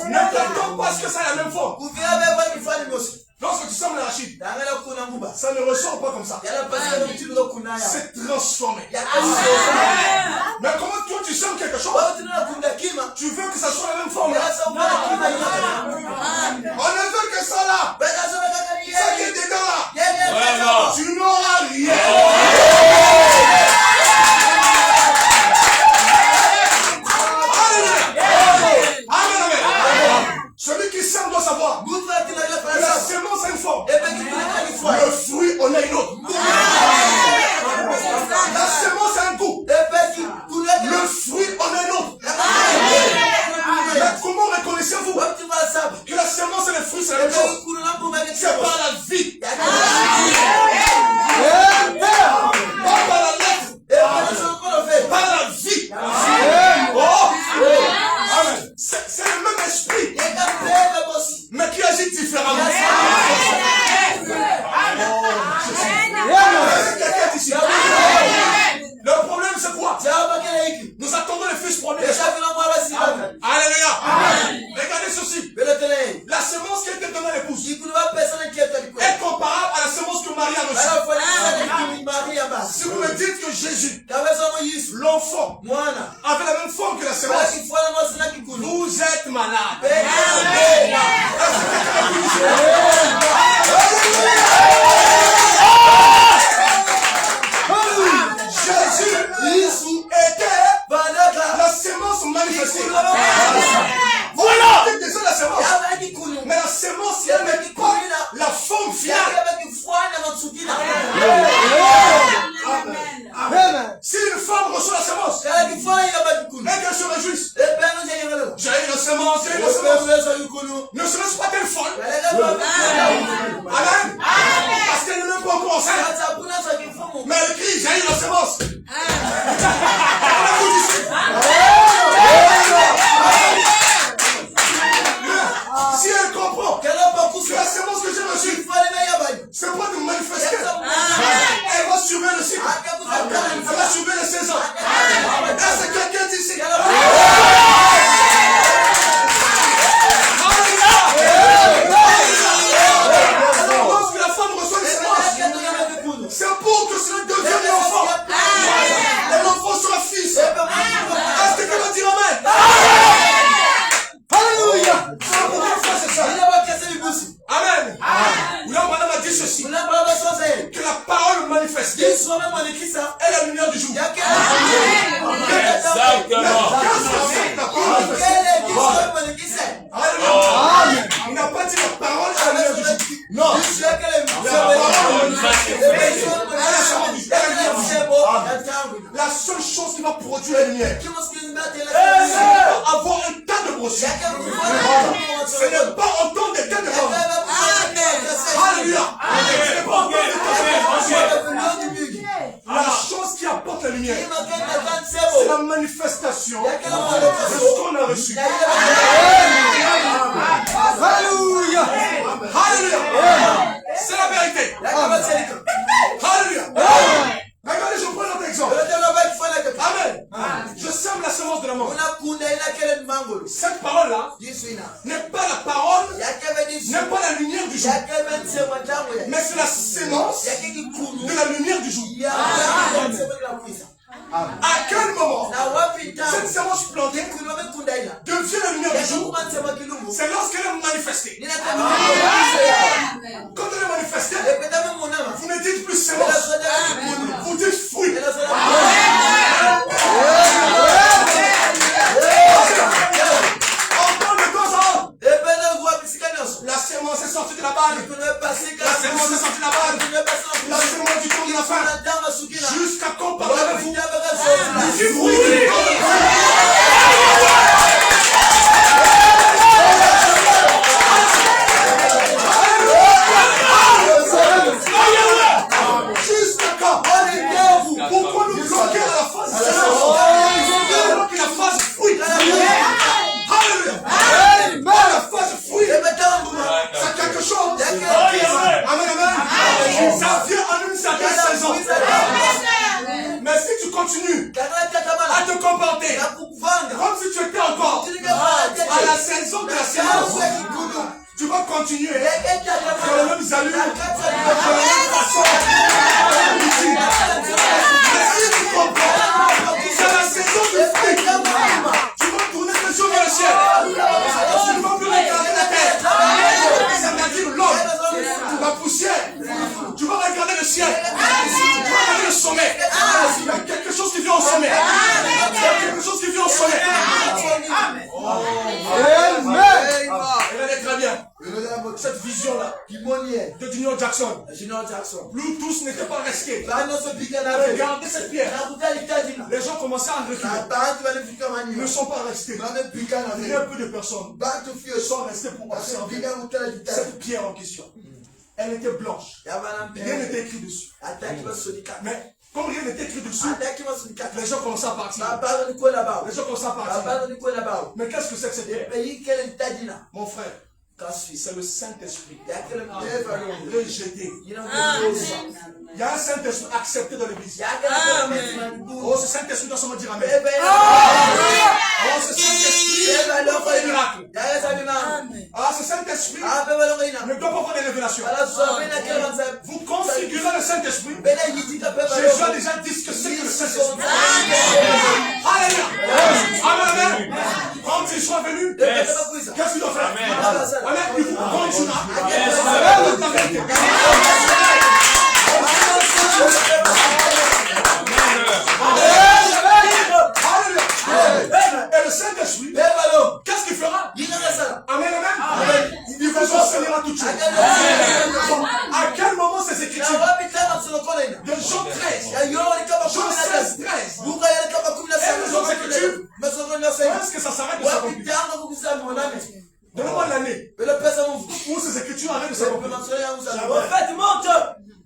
Ne t'attends pas à ce que ça ait la même forme. Lorsque tu sèmes l'arachide, ça ne ressort pas comme ça. C'est transformé. Mais comment toi tu sèmes quelque chose, tu veux que ça soit la même forme. On ne veut que ça là. Ça qui est dedans là. Tu n'auras rien. Celui qui sème doit savoir que la semence a une forme. Le fruit en a une autre. La semence a un goût. Le fruit en a une autre. Mais comment reconnaissez-vous que la semence et le fruit c'est la même chose? C'est par la vie. Pas par la lettre. Par la vie. Oh. C'est le même esprit, mais qui agit différemment. Le problème c'est quoi? Nous attendons le fils premier. Alléluia. Regardez ceci. La semence qui a été donnée à l'épouse est comparable à la semence que Marie a reçue. Si vous me dites que Jésus, l'enfant, avait la même forme que la semence, vous êtes malade. Jésus était la semence manifestée. Voilà. C'est déjà la semence. Mais la semence n'est pas la forme finale. Si une femme reçoit la semence, et qu'elle se réjouisse, j'ai eu la semence, Ne serait-ce pas qu'elle folle? pour que cela devienne l'enfant. Et l'enfant sera fils. Est-ce que quelqu'un va dire amen? Alléluia. C'est ça. Amen. Vous là, madame a dit ceci. Que la parole manifestée est la lumière du jour. Alléluia. Il n'a pas dit la parole à la lumière du jour. Non. La seule chose qui va produire la lumière, c'est pas avoir un tas de brochures. Ce n'est pas entendre des tas de paroles. Alléluia. Ce n'est pas entendre des tas de paroles. La chose qui apporte la lumière, c'est la manifestation de ce qu'on a reçu. Alléluia. Alléluia. C'est la vérité. Alléluia. Regardez, je prends notre exemple. Amen. Je sème la semence de la mort. Cette parole-là n'est pas la parole, n'est pas la lumière du jour, mais c'est la sémence de la lumière du jour. À quel moment cette sémence plantée devient la lumière du jour? C'est lorsqu'elle est manifestée. Quand elle est manifestée, vous ne dites plus sémence, vous dites fruit. La sémence est sortie de la balle. La sémence est sortie de la balle. La sémence du tour de la fin. Jusqu'à quand parlez-vous? Du fruit. Jusqu'à quand? Pourquoi nous bloquer à la phase sémence? Alors que la phase fruit. Alléluia. La phase fruit. C'est quelque chose. Amen, amen. Ça vient en une certaine saison. Mais si tu continues à te comporter comme si tu étais encore à la saison de la sémence, tu vas continuer dans les mêmes allures, de la même façon. Mais si tu comprends, c'est la saison du fruit. Tu vas tourner les yeux vers le ciel. Tu ne vas plus regarder la terre. C'est-à-dire l'homme, la poussière. Tu vas regarder le ciel. Tu vas regarder le sommet. Il y a quelque chose qui vient au sommet. Il y a quelque chose qui vient au sommet. Regardez très bien. Cette vision-là de Junior Jackson. Bluetooth n'était pas resté. Regardez cette pierre. Les gens commençaient à reculer. Ils ne sont pas restés. Il y a peu de personnes sont restées pour observer cette pierre en question. Elle était blanche. Rien n'était écrit dessus. Mais comme rien n'était écrit dessus, les gens commençaient à partir. Les gens commençaient à partir. Mais qu'est-ce que c'est que cette pierre? Mon frère, c'est le Saint-Esprit. Rejeté. Il y a un Saint-Esprit accepté dans l'église. Oh, ce Saint-Esprit doit seulement dire amen. Oh, ce Saint-Esprit doit faire des miracles. Ah, ce Saint-Esprit ne doit pas faire des révélations. Vous configurez le Saint-Esprit. Jésus a déjà dit ce que c'est que le Saint-Esprit. Alléluia. Amen. Quand il soit venu, qu'est-ce qu'il doit faire? Amen. Il vous conduira. Et le Saint-Esprit, qu'est-ce qu'il fera? Amen, amen. Il vous enseignera toutes choses. À quel moment ces écritures? De Jean 13. Jean 16, 13. Et les autres écritures, est-ce que ça s'arrête de s'accomplir? Donnez-moi l'année où ces écritures arrêtent de s'accomplir.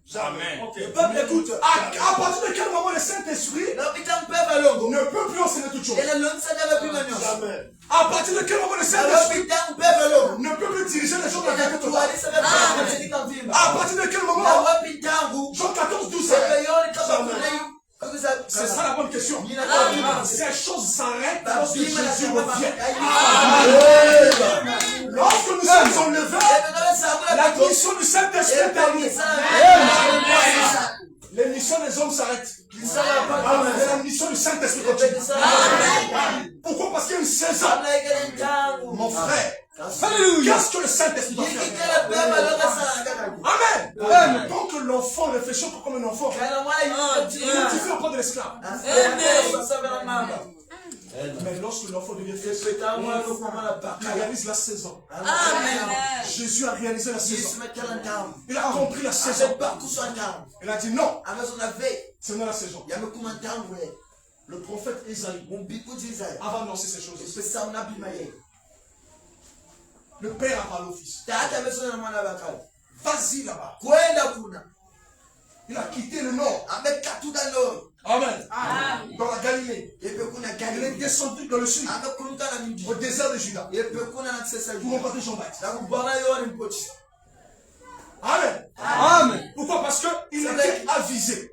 Jamais. Le peuple écoute. À partir de quel moment le Saint-Esprit ne peut plus enseigner toutes choses? Jamais. À partir de quel moment le Saint-Esprit ne peut plus diriger les gens dans la vérité totale? À partir de quel moment? Jean 14, 12. C'est ça la bonne question. Ces choses s'arrêtent lorsque Jésus revient. Lorsque nous sommes enlevés, la mission du Saint-Esprit est terminée. Les missions des hommes s'arrêtent. Mais la mission du Saint-Esprit continue. Pourquoi? Parce qu'il y a une saison. Mon frère. Qu'est-ce que le Saint-Esprit doit faire? Amen. Donc l'enfant réfléchit comme un enfant. Il fait encore de l'esclave. Mais lorsque l'enfant devient fils, il réalise la saison. Jésus a réalisé la saison. Il a compris la saison. Il a dit non. C'est dans la saison. Le prophète Isaïe avait annoncé ces choses. Le père a parlé au fils. Vas-y là-bas. Il a quitté le nord. Amen. Dans la Galilée. Il est descendu dans le sud. Au désert de Juda. Pour rencontrer Jean-Baptiste. Amen. Amen. Pourquoi? Parce qu'il était avisé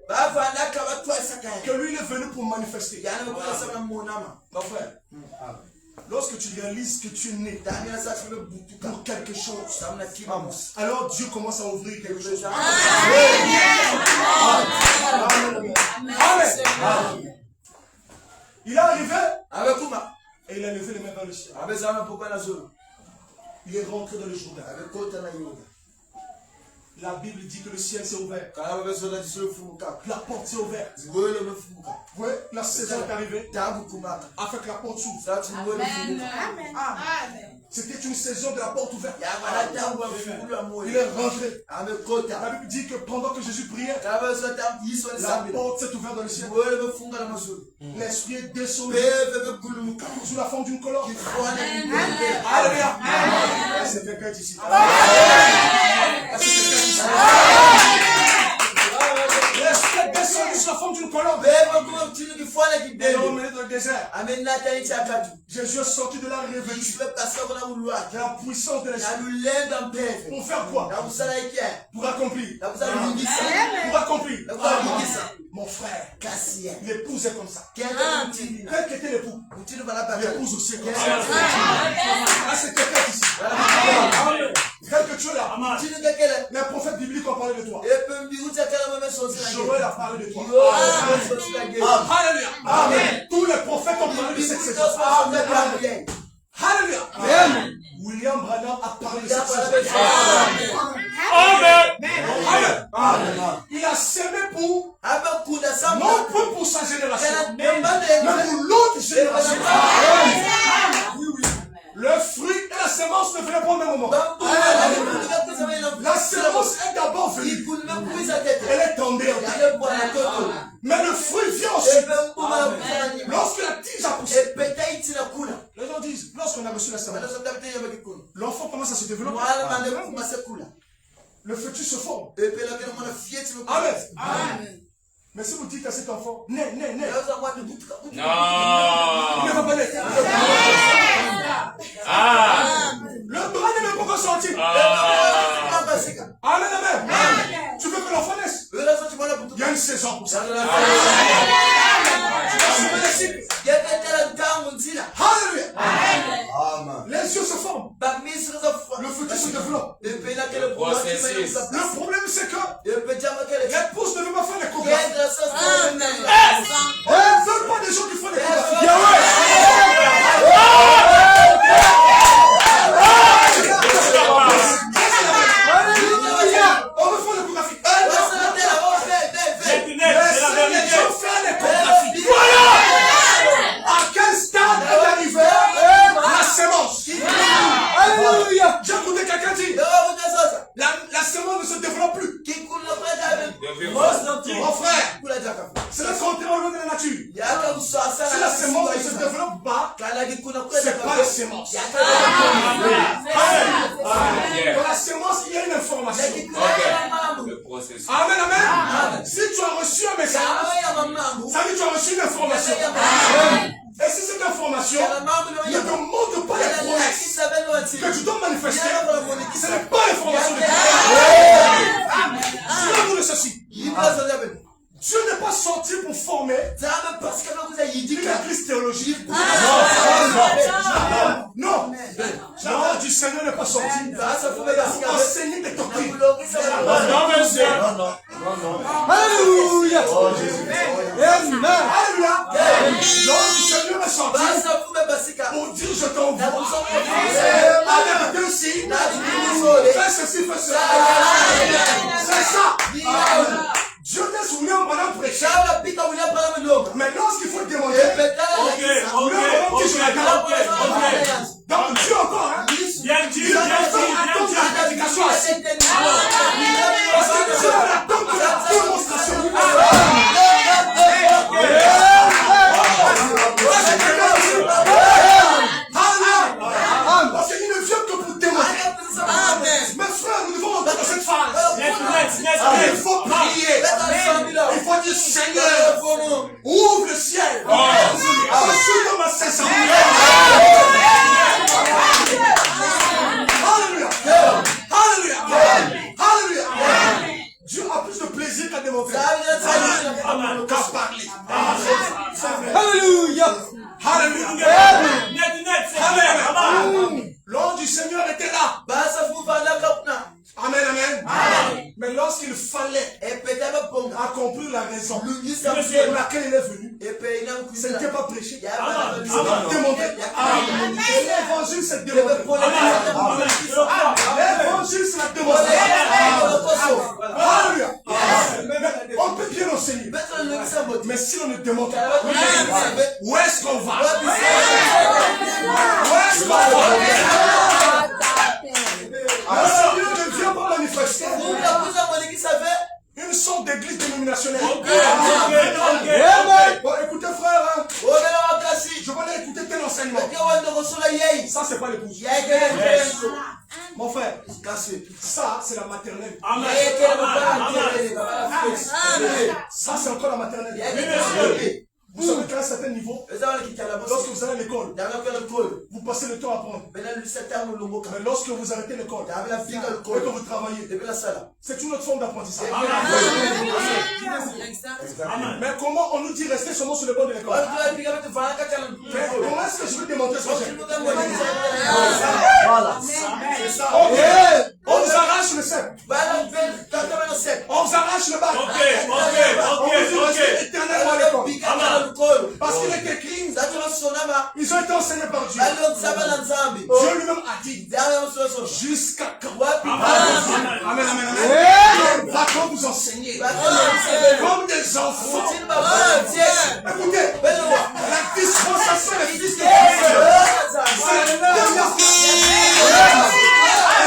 que lui il est venu pour manifester. Mon frère, lorsque tu réalises que tu es né pour quelque chose, alors Dieu commence à ouvrir quelque chose. Amen. Il est arrivé et il a levé les mains vers le ciel. Il est rentré dans le Jourdain. La Bible dit que le ciel s'est ouvert. La porte s'est ouverte. Oui, la saison est arrivée. Afin que la porte s'ouvre. C'était une saison de la porte ouverte. Il est rentré. La Bible dit que pendant que Jésus priait, la porte s'est ouverte dans le ciel. L'Esprit est descendu sous la forme d'une colonne. Alléluia. C'est quelqu'un ici. L'Esprit est descendu sous la forme d'une colombe. Et au milieu du désert. Jésus est sorti de là revêtu de la puissance de l'Esprit. Pour faire quoi? Pour accomplir. Pour accomplir. Mon frère, l'épouse est comme ça. Quel qu'était l'époux, l'épouse aussi est comme ça. Ah, c'est quelqu'un ici. Quel que tu es là. Les prophètes bibliques ont parlé de toi. Joël a parlé de toi. Alléluia. Amen. Tous les prophètes ont parlé de cette saison. Alléluia. Amen. William Branham a parlé de cette saison. Amen. Amen. Il a semé pour, non pas pour sa génération, mais pour l'autre génération. Oui, oui. Le fruit et la semence ne venaient pas au même moment. La semence est d'abord venue. Elle est tombée en terre. Mais le fruit vient ensuite. Lorsque la tige a poussé. Les gens disent, lorsqu'on a reçu la semence, l'enfant commence à se développer. Le fœtus se forme. Amen. Amen. Mais si vous dites à cet enfant, né. Non. Il ne va pas naître. Le bras n'est même pas encore sorti. Amen, amen. Tu veux que l'enfant naisse? Il y a une saison pour ça. Alléluia. Les yeux se forment. Le fœtus se développe. Le problème c'est que l'épouse ne veut pas faire l'échographie. Elle ne veut pas des gens qui font l'échographie. On veut faire l'échographie. Voilà. À quel stade est arrivée la sémence? Alléluia. J'ai écouté quelqu'un dire, la sémence ne se développe plus. Mon frère, c'est le contraire de la nature. Si la sémence ne se développe pas, c'est pas la sémence. Dans la sémence, il y a une information. Amen, amen. Si tu as reçu un message, ça veut dire que tu as reçu une information. Et si cette information ne te montre pas les promesses que tu dois manifester, ce n'est pas l'information de Dieu. Dis-moi de ceci. Dieu n'est pas sorti pour former une église théologique. Non. L'ordre du Seigneur n'est pas sorti pour enseigner des doctrines. Alléluia. Amen. Alléluia. L'ordre du Seigneur est sorti pour dire je t'envoie. Avec deux signes. Fais ceci, fais cela. C'est ça. Dieu t'a soumis en pendant prêcher. Mais lorsqu'il faut demander, donc Dieu encore, hein? Il a fait attendre la prédication aussi. Parce que Dieu attend que la démonstration. Parce qu'il ne vient que pour démontrer. Mes frères, nous devons entrer dans cette phase. Il faut prier. Il faut dire Seigneur, ouvre le ciel. Je suis dans ma saison. Alléluia. Alléluia. Alléluia. Dieu a plus de plaisir qu'à démontrer. Qu'à parler. Alléluia. Alléluia. L'ordre du Seigneur était là. Amen, amen. Mais lorsqu'il fallait accomplir la raison pour laquelle il est venu, ce n'était pas prêcher. C'est démontrer. L'évangile, c'est démontrer. L'évangile, c'est la démonstration. Alléluia. On peut bien enseigner. Mais si on ne démontre pas, où est-ce qu'on va? Où est-ce qu'on va? Le Seigneur ne vient pas manifester une sorte d'église dénominationnelle. Bon, écoutez frère, hein. Je vais aller écouter tel enseignement. Ça c'est pas l'épouse. Mon frère, ça c'est la maternelle. Ça c'est encore la maternelle. Vous savez qu'à un certain niveau, lorsque vous allez à l'école, vous passez le temps à apprendre. Mais lorsque vous arrêtez l'école et que vous travaillez, c'est une autre forme d'apprentissage. Mais comment on nous dit rester seulement sur le bord de l'école? Comment est-ce que je veux démontrer ce que j'ai? C'est ça. On vous arrache le cep. On vous arrache le bac. On vous dit rester éternellement à l'école. Parce qu'il est écrit, ils ont été enseignés par Dieu. Dieu lui-même a dit, jusqu'à quand? Amen, amen, amen. Va-t-on vous enseigner comme des enfants? Écoutez, la dispensation est fils de Dieu.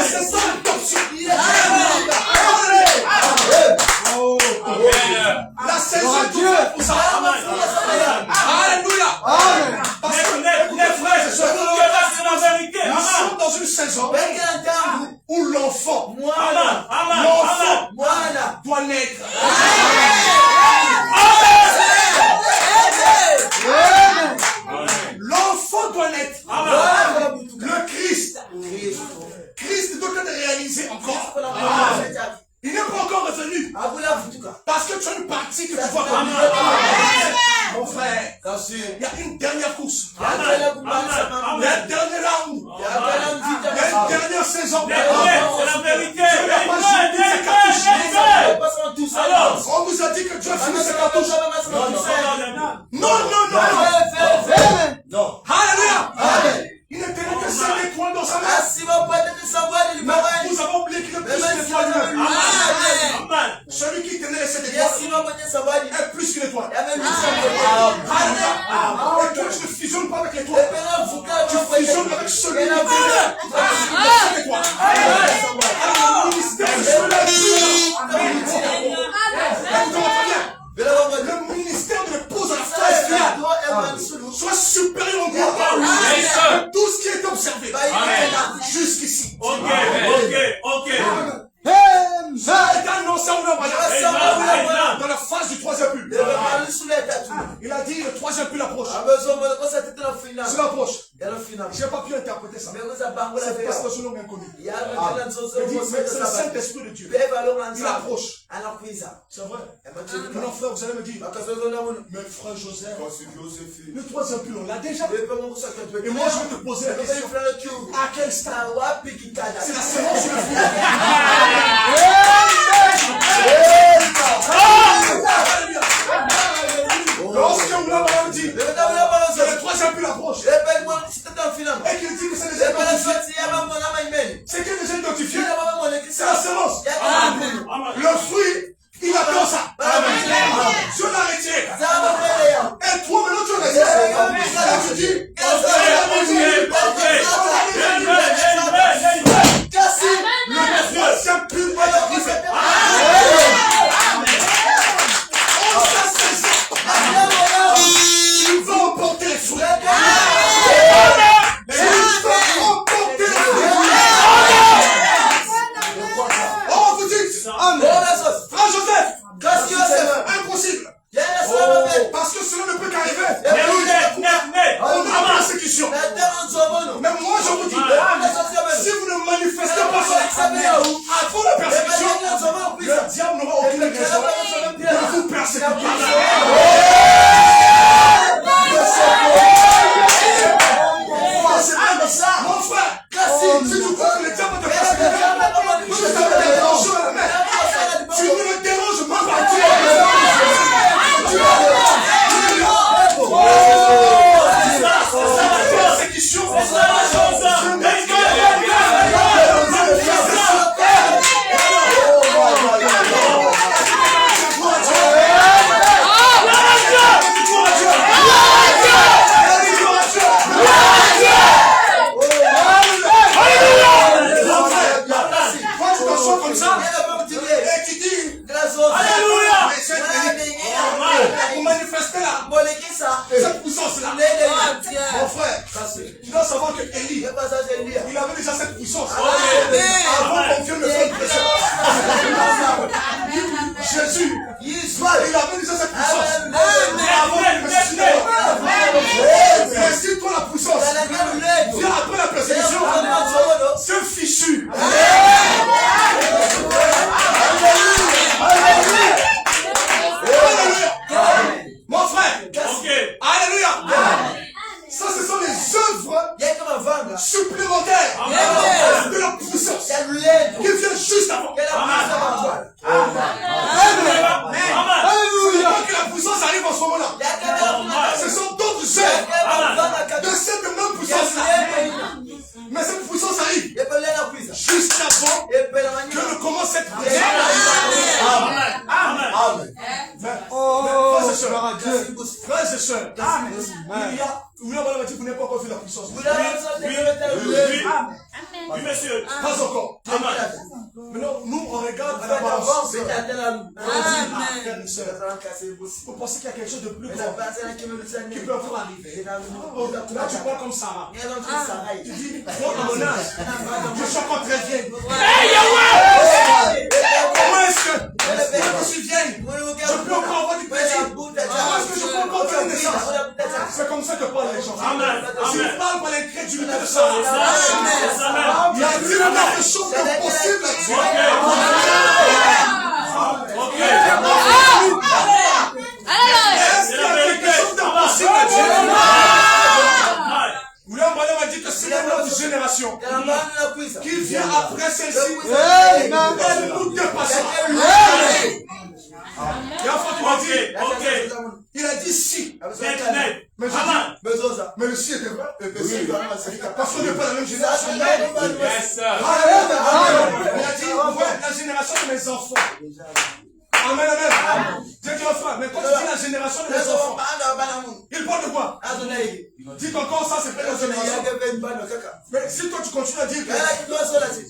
C'est ça l'adoption. La saison est Dieu pour ça. Alléluia. Parce que les frères, nous sommes dans une saison où l'enfant doit naître. L'enfant doit naître. Le Christ doit être réalisé encore. Il n'est pas encore revenu. Parce que tu as une partie que tu dois connaître. Mon frère, il y a une dernière course. Il y a un dernier round. Il y a une dernière saison. C'est la vérité. On nous a dit que Dieu a fini ses cartouches. Non. Alléluia. Il ne tenait que 5 étoiles dans sa main. Nous avons oublié qu'il est plus qu'une étoile. Celui qui tenait les 7 étoiles est plus qu'une étoile. Et toi, tu ne fusionnes pas avec l'étoile. Tu fusionnes avec celui qui tenait les 7 étoiles. Alors, le ministère, le ministère de l'épouse à la phase finale soit supérieur en gloire. Tout ce qui est observé jusqu'ici. Ok. Ça a été annoncé dans la phase du troisième pull. Il a dit le troisième pull approche. C'est l'approche. j'ai pas pu interpréter ça. Mais C'est parce que c'est l'homme inconnu. il y a C'est le Saint-Esprit de Dieu. Il approche. C'est vrai. Maintenant, frère, vous allez me dire, mais frère Joseph, le troisième pilon, là déjà. Et moi, je vais te poser la question. À quel stade? C'est la séance sur le fil. Lorsque Moulin dit, c'est le troisième pilon approche. Et qu'il dit que c'est déjà identifié. C'est qu'il est déjà identifié. C'est la séance. Le fruit, il attend ça. Je l'ai retiré. Et toi, maintenant, tu l'as retiré. Tu dis, le troisième pilon est activé. Il va emporter les fruits. Oh, vous dites, frère Joseph, impossible. Parce que cela ne peut qu'arriver. On a la persécution. Mais moi je vous dis, si vous ne manifestez pas ça avant la persécution, le diable n'aura aucune raison de vous persécuter. Mon frère, si tu crois que le diable te persécute, tu savais des dangers à la mer. Tu ne me déranges même pas. Persécution. Comme ça, et qui dit Alléluia, vous manifestez là cette puissance-là. Mon frère, tu dois savoir que Élie, il avait déjà cette puissance avant qu'on vienne le faire pression. Jésus, il avait déjà cette puissance avant de ressusciter. Mais si toi la puissance vient après la persécution, c'est fichu. Mon frère, alléluia. Ça, ce sont les œuvres supplémentaires de la puissance qui viennent juste avant. Alléluia. Que la puissance arrive en ce moment-là. Ce sont d'autres œuvres de cette même puissance-là. Mais cette puissance arrive juste avant que ne commence cette puissance. Amen. Frères et sœurs, vous n'avez pas encore vu la puissance. Oui, monsieur. Pas encore. Maintenant, nous, on regarde à l'avance. Vous pensez qu'il y a quelque chose de plus grand qui peut encore arriver. Là, tu parles comme Sarah. Tu dis, moi, à mon âge, je suis encore très vieille. Comment est-ce que je suis vieille? Je peux encore avoir du plaisir. Comment est-ce que je peux encore faire une naissance? C'est comme ça que parlent les gens. S'ils parlent par l'incrédulité de Sarah, il y a quelque chose de possible là-dessus. Est-ce qu'il y a quelque chose de possible là-dessus? William Branham a dit que c'est notre génération qui vient après celle-ci. Elle nous dépassera. Et enfin, tu m'as dit, il a dit si. Mais le si était vrai. Parce qu'on n'est pas la même génération. Il a dit, ouais, la génération de mes enfants. Amen, amen. Dieu dit enfin, mais quand tu dis la génération de mes enfants, il parle de quoi? Dis encore ça, c'est pas la génération. Mais si toi tu continues à dire que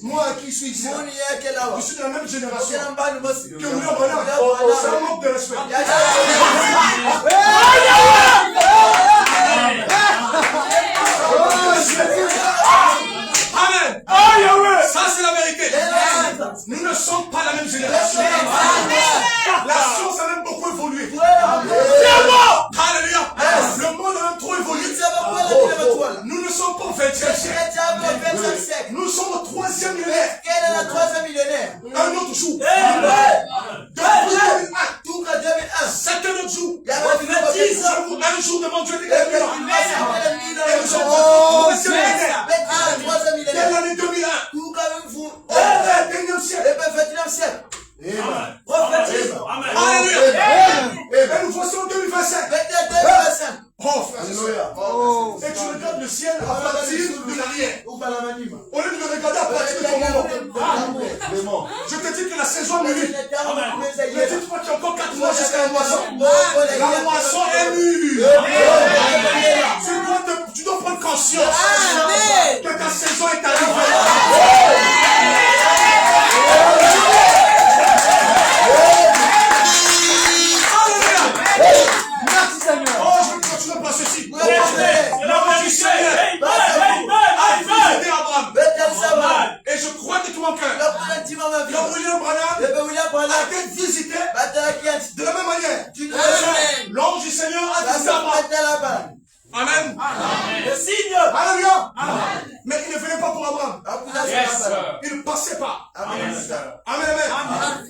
moi qui suis ici, je suis de la même génération que William Branham, c'est un manque de respect. Amen. Ça c'est la vérité. Nous ne sommes pas la même génération. La science a même beaucoup évolué. Alléluia. Le monde a même trop évolué. Nous ne sommes pas 21 Un jour devant Dieu, il est Amen. et nous sommes Oh, au millénaire. Dieu. Dès l'année 2001. Amen. Au 21e siècle. Alléluia. Et nous voici en 2025. Oh, frère. Et tu regardes le ciel à partir de l'arrière. Au lieu de le regarder à partir de ton moment. Je te dis que la saison est mûrie. Ne dites pas qu'il y a encore 4 mois jusqu'à la moisson. La moisson est mûre. Tu dois prendre conscience que ta saison est arrivée. Oh, je vais continuer par ceci. L'homme du Seigneur a visité Abraham. Et je crois de tout mon cœur. Quand William Branham a été visité de la même manière. L'ange du Seigneur a visité Abraham. Amen. Alléluia. Mais il ne venait pas pour Abraham. Il ne passait pas. Amen.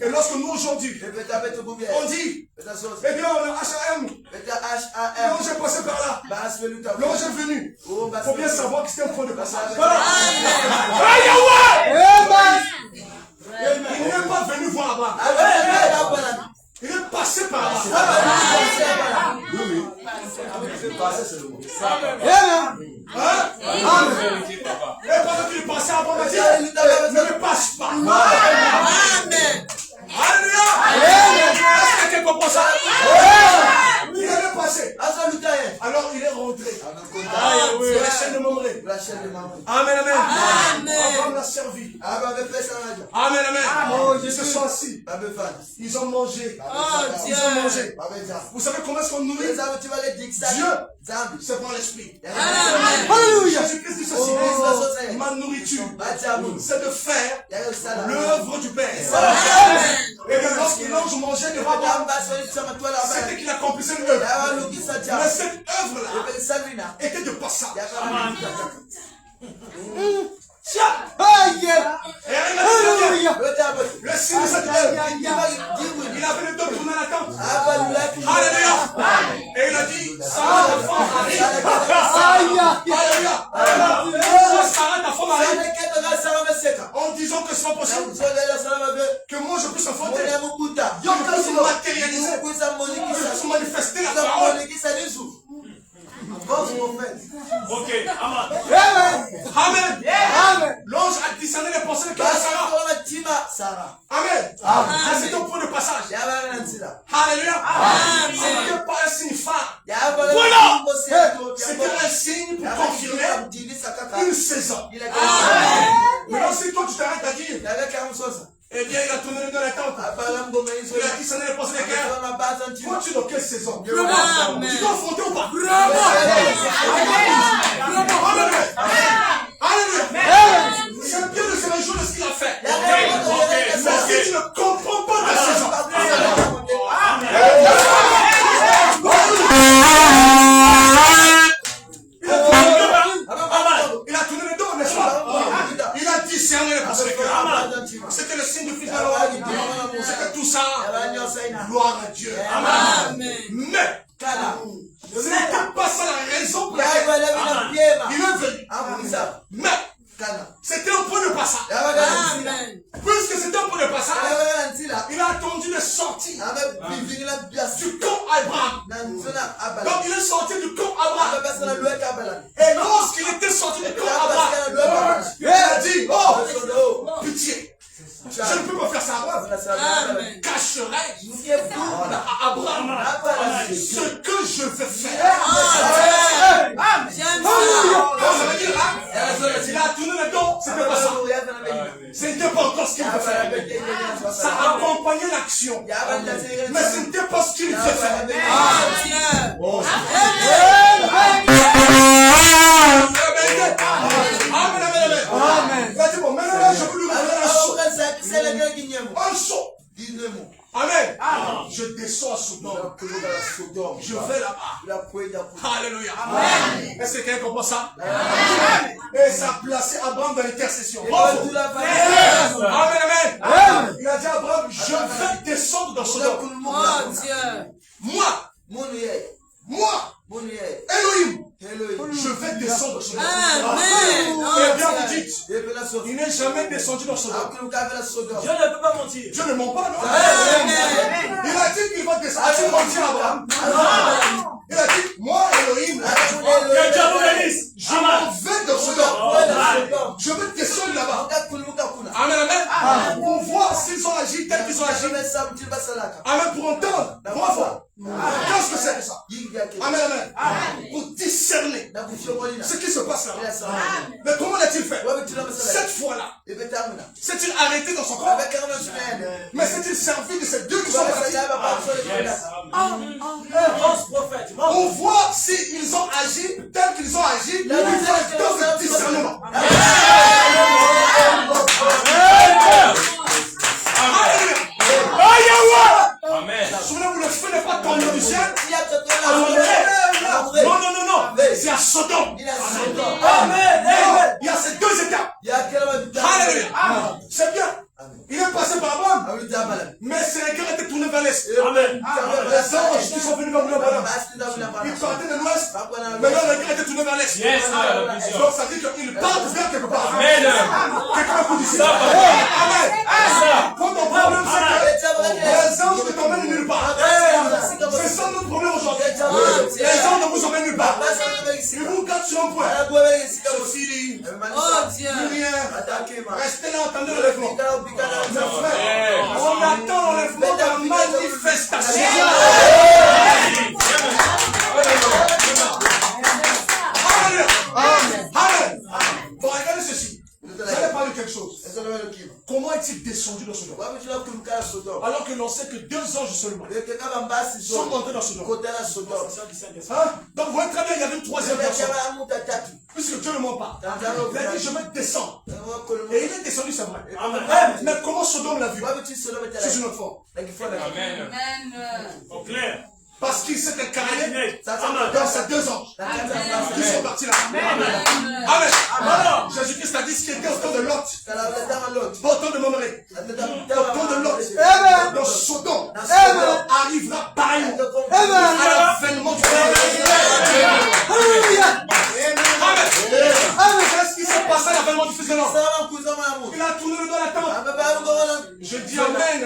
Et lorsque nous aujourd'hui, on dit, eh bien on a H.A.M. L'ange est passé par là. L'ange est venu. Il faut bien savoir que c'était un point de passage. Il n'est pas venu voir Abraham. Il est passé par là. Oui. Et pendant qu'il est passé, Abraham a dit, ne passe pas. Alléluia. Est-ce que quelqu'un comprend ça? Il est passé. Alors il est rentré. Sur la chaîne de Mamré. Amen, amen. Abraham l'a servi. Amen, amen. Ils se sont assis. Ils ont mangé. Ils ont mangé. Vous savez comment est-ce qu'on nourrit Dieu? C'est par l'esprit. Alléluia. Jésus-Christ dit ceci. Ma nourriture, c'est de faire l'œuvre du Père. Et que lorsqu'il l'ange mangeait de Abraham, c'était qu'il accomplissait une œuvre. Mais cette œuvre-là était de passage. Le signe de cette œuvre, il avait le dos tourné à la tente. Alléluia. Et il a dit, Sarah, ta femme arrive. Alléluia. Sarah, ta femme arrive. En disant que ce n'est pas possible que moi je puisse enfanter. Dieu peut se matérialiser, peut se manifester la parole. Ok, amen. Amen. L'ange a discerné les pensées de Sarah. Amen. C'est un point de passage. Alléluia. C'était pas un signe phare. Voilà. C'était un signe pour confirmer une saison. Maintenant, si toi tu t'arrêtes à dire, eh bien, il a tourné dans la tente. Il a discerné les pensées de cœur. Toi, tu es dans quelle saison? Tu dois affronter ou pas? Alléluia. C'est bien de se réjouir de ce qu'il a fait. Mais si tu ne comprends pas la saison, il a tourné le dos, n'est-ce pas? Il a discerné les pensées de cœur. C'était le signe du Fils de l'homme. C'était tout ça. Gloire à Dieu. Mais ce n'était pas ça la raison pour laquelle il est venu. Mais c'était un point de passage. Puisque c'était un point de passage, il a attendu de sortir du camp Abraham. Donc il est sorti du camp Abraham. Et lorsqu'il était sorti du camp Abraham, il a dit, oh, pitié. Je ne peux pas faire ça à Abraham. Cacherai à Abraham ce que je vais faire. Ça veut dire là, il a tourné le dos, c'était pas ça. C'était pas encore ce qu'il veut faire. Ça accompagnait l'action. Mais ce n'était pas ce qu'il devait faire. Amen. Maintenant, je peux lui révéler un saut. Amen. Je descends à Sodome. Je vais là-bas. Alléluia. Est-ce que quelqu'un comprend ça? Et ça a placé Abraham dans l'intercession. Amen, amen. Il a dit à Abraham, je vais descendre dans Sodome. Moi, jamais descendu dans Sodome. Dieu ne peut pas mentir. Dieu ne ment pas, non? Amen. Il a dit qu'il va descendre. Il a menti à Abraham. Il a dit, moi, Elohim, Que Dieu vous bénisse. je m'en vais dans Sodome. Je vais descendre là-bas. Amen, amen. Pour voir s'ils ont agi tel qu'ils ont agi. Amen, pour entendre. Pour voir. Qu'est-ce que c'est ça? Amen, amen. Pour discerner ce qui se passe là. Mais comment l'a-t-il fait? Cette fois-là, s'est-il arrêté dans son corps? Mais s'est-il servi de ces deux qui sont partis? Pour voir s'ils ont agi tel qu'ils ont agi. Il faut dans le discernement. Amen. Souvenez-vous, le feu n'est pas tombé du ciel. Non, non, non, non. C'est à Sodome. Amen. Il y a ces deux étapes. Alléluia. C'est bien. Il est passé par Abraham. Mais ses regards étaient tournés vers l'est. Amen. Les anges qui sont venus vers Abraham. Ils partaient de l'ouest. Mais leur regard était tourné vers l'est. Yes, Donc ça dit qu'ils partent vers quelque part. Amen. Quelqu'un peut dire ça. Amen. Quand ton problème c'est que les anges ne t'emmènent nulle part. C'est ça notre problème aujourd'hui. Les anges ne vous emmènent nulle part. Ils vous gardent sur un point. Ceci, plus rien. Restez là, attendez l'enlèvement. Mes frères, on attend l'enlèvement de la manifestation. Amen. Bon, regardez ceci. Vous allez parler de quelque chose. Comment est-il descendu dans ce monde? Alors que l'on sait que 2 anges seulement sont montés dans ce monde. Hein? Donc vous voyez très bien, il y avait une troisième personne. Puisque Dieu ne ment pas. Il a dit, je vais descendre. Et il est descendu, c'est vrai. Mais comment Sodome l'a vu? C'est une autre forme. Amen. Au clair. Parce qu'il s'est incarné dans ces 2 anges qui sont partis là. Amen. Alors, Jésus-Christ a dit ce qui était au temps de Lot, au temps de Mamré, au temps de Lot, dans Sodome, arrivera pareil à l'avènement du Amen. Qu'est-ce qui s'est passé à l'avènement du Fils de l'homme? Il a tourné le dos à la tente. Je dis Amen,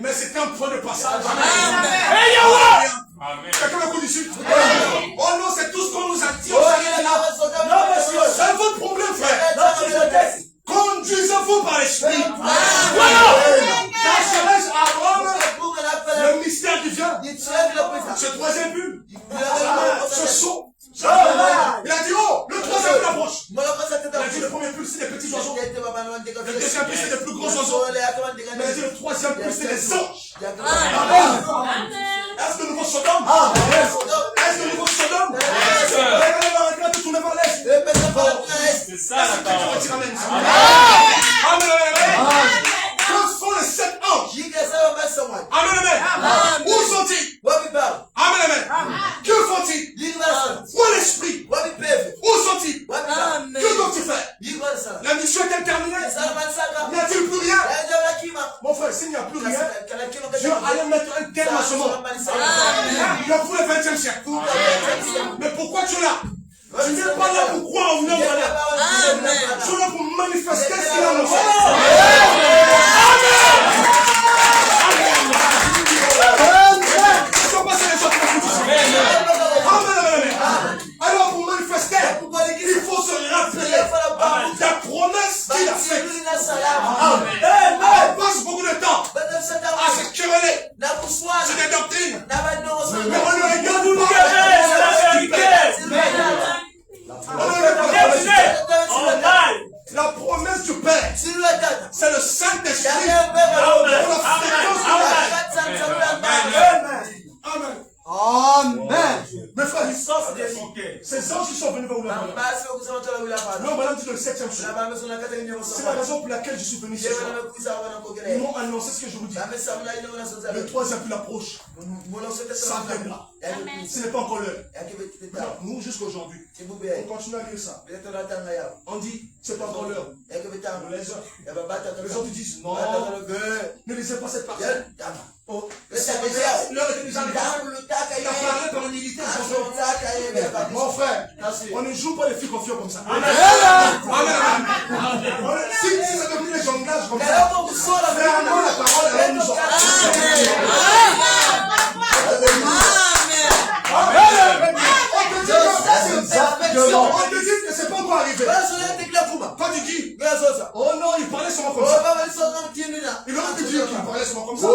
mais c'était un point de passage. Amen. Quelqu'un me dit ici. Oh non, c'est tout ce qu'on nous a dit. Non, monsieur, c'est votre problème, frère. Conduisez-vous par l'esprit. Voilà. Quand je laisse à Rome, le mystère qui vient, ce troisième but, ce saut. Il a dit, oh, le troisième but approche. Il a dit, le premier but, c'est des petits oiseaux. Le deuxième but, c'est des plus gros oiseaux. Mais il a dit, le troisième but, c'est des anges. Est-ce que nous voulons Sodome? Est-ce que nous voulons Sodome? Regardez, tournez vers l'est. C'est ça la parole. Amen. Que sont les 7 anges? Amen. Où sont-ils? Amen. Que font-ils? Où est l'esprit? Où sont-ils? Que doivent-ils faire? La mission est-elle terminée? N'y a-t-il plus rien? Mon frère, s'il n'y a plus rien, Dieu allait mettre un terme à ce monde. Il y a pour le 20e siècle. Mais pourquoi tu es là? Tu n'es pas là pour croire en une œuvre là. Tu es là pour manifester ce qu'il a annoncé. Alors pour manifester, il faut se rappeler la promesse qu'il a faite. On passe beaucoup de temps à se quereller sur des doctrines. Mais on ne regarde pas. La promesse du Père, c'est le Saint-Esprit pour la fréquence de la. Amen. Amen. Mes frères, ces anges qui sont venus vers vous. Non, madame dit le 7e jour. C'est la raison pour laquelle je suis venu ce soir. Ils m'ont annoncé ce que je vous dis. Le 3e puis l'approche. Ça viendra. Ce n'est pas encore l'heure. Nous, jusqu'aujourd'hui, on continue à lire ça. On dit, c'est pas encore l'heure. Les autres disent, non, ne lisez pas cette partie. L'heure était déjà arrivée. Il a parlé par Mon frère, on ne joue pas les filles confiants comme ça. Amen. Si ça devient les jonglages comme ça, vraiment la parole est nous. On te dit que c'est pas encore arrivé. Quand tu dis, oh non, il parlait seulement comme ça. Il aurait pu dire qu'il parlait seulement comme ça.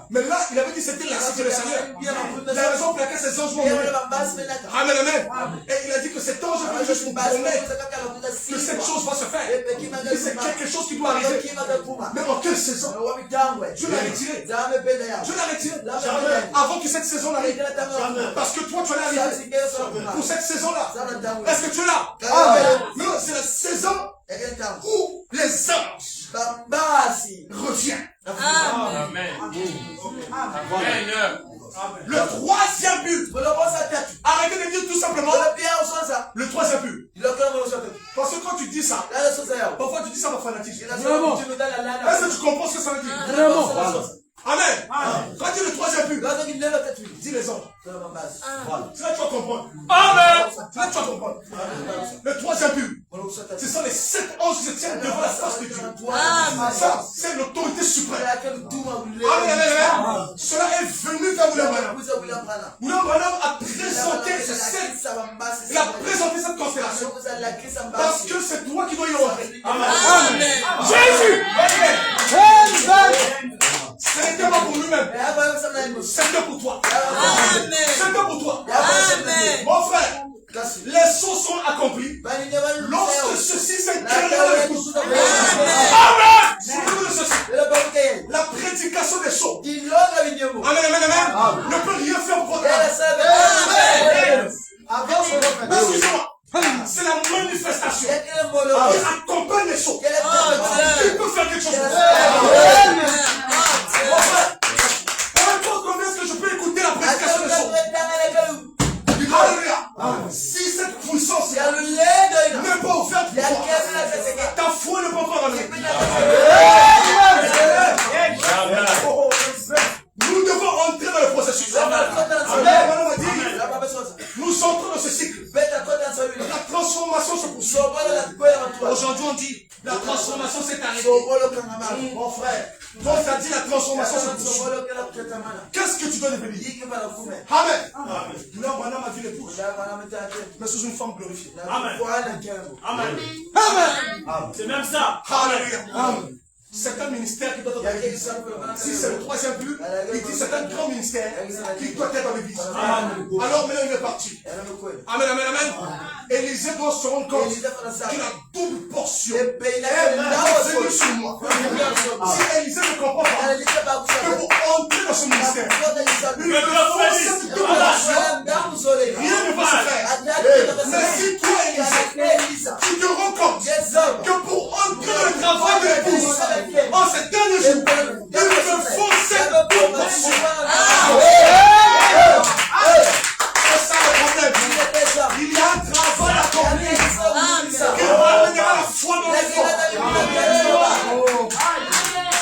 Mais là, il avait dit que c'était la cité du Seigneur. La raison pour laquelle ces anges vont mourir. Amen, amen. Et il a dit que cet ange vient juste pour promettre que cette chose va se faire. Que c'est quelque chose qui doit arriver. Mais en quelle saison? Dieu l'a retiré. Dieu l'a retiré. Avant que cette saison n'arrive. Parce que toi, tu allais arriver. Pour cette saison-là. Est-ce que tu es là? Non, c'est la saison où les anges reviennent. Amen. Le troisième but. Arrêtez de dire tout simplement le troisième but. Parce que quand tu dis ça, parfois tu dis ça par fanatisme. Est-ce que tu comprends ce que ça veut dire? Amen. Quand tu dis le troisième but, dis les anges. Voilà. C'est là que tu vas comprendre. Amen. C'est là que tu vas comprendre. Le troisième but, ce sont les 7 anges qui se tiennent devant la face de Dieu. Ça, c'est l'autorité suprême. Amen. Cela est venu vers William Branham. William Branham a présenté il a présenté cette constellation parce que c'est toi qui dois y entrer. Amen. Jésus. Ce n'était pas pour lui-même. C'était pour toi. C'était pour toi. Mon frère, les sceaux sont accomplis lorsque ceci s'est créé dans l'épouse. Amen. La prédication des sceaux. Amen. Ne peut rien faire pour toi. Excusez-moi. C'est la manifestation qui accompagne les sceaux. Tu peux faire quelque chose. Est-ce que je peux écouter la prédication des sceaux? Alléluia. Si cette puissance n'est pas ouverte pour toi, ta foi ne peut pas ramener. Nous devons entrer dans le processus. Nous entrons dans ce cycle. La transformation se poursuit. Aujourd'hui on dit la transformation s'est arrêtée. Mon frère, toi tu as dit la transformation se poursuit. Qu'est-ce que tu dois devenir? Amen. Là, Branham a vu l'épouse, mais sous une forme glorifiée. Amen. Amen. C'est même ça. Alléluia. C'est un ministère qui doit être dans l'église. Si c'est le troisième but, il dit c'est un grand ministère qui doit être dans l'église. Alors maintenant il est parti. Amen, amen, amen. Élisée doit se rendre compte que la double portion est venue sur moi. Si Élisée ne comprend pas que pour entrer dans ce ministère, il me faut cette double portion, rien ne va se faire. Mais si toi, Élisée, tu te rends compte que pour entrer dans le travail de l'épouse, en ces derniers jours, il me faut cette double portion. C'est ça le problème. Il y a un travail à accomplir qui ramènera la foi dans les forts.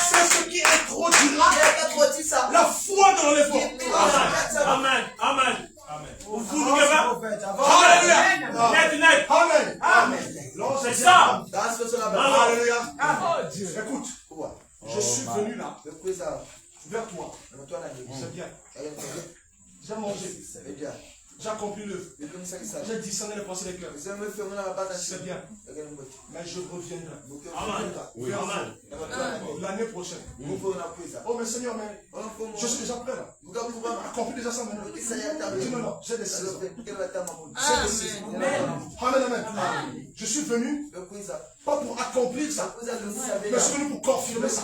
C'est ce qui introduira la foi dans les forts. Amen. Amen. Alléluia. Amen. C'est ça. Alléluia. Écoute, je suis venu là vers toi. C'est bien. J'ai mangé. J'ai accompli l'œuvre. J'ai discerné les pensées des cœurs. C'est bien. Mais je reviendrai. L'année prochaine. Oh mais Seigneur, mais je suis déjà prêt là. Accompli déjà ça maintenant. Dis non, j'ai des saisons. Amen, amen. Je suis venu pas pour accomplir ça, mais je suis venu pour confirmer ça.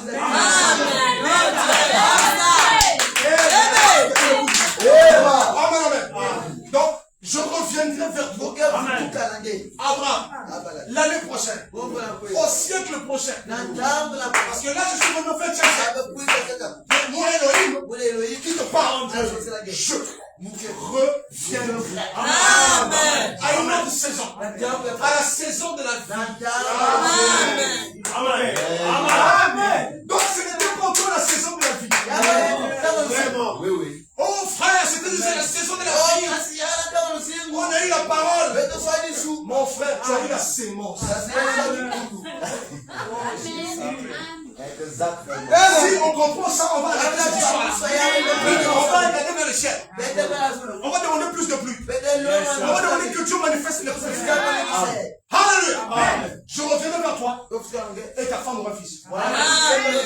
Amen, amen. Donc, je reviendrai vers toi. Abraham, l'année prochaine, au siècle prochain. Parce que là, je suis venu faire tiens. Moi, Elohim, qui te parle, je reviendrai. Amen. À une autre saison. À la saison de la vie. Amen. Amen. Donc, ce n'était pas encore la saison de la vie. Vraiment. Oui, oui. Oh frère, c'était déjà la saison de la vie. On a eu la parole. Mon frère, tu as eu la sémence. Si on comprend ça, on va arrêter cette histoire-là. On va aller vers le ciel. On va demander plus de pluie. On va demander que Dieu manifeste le plus. Alléluia. Je reviendrai vers toi et ta femme aura fils. Alléluia.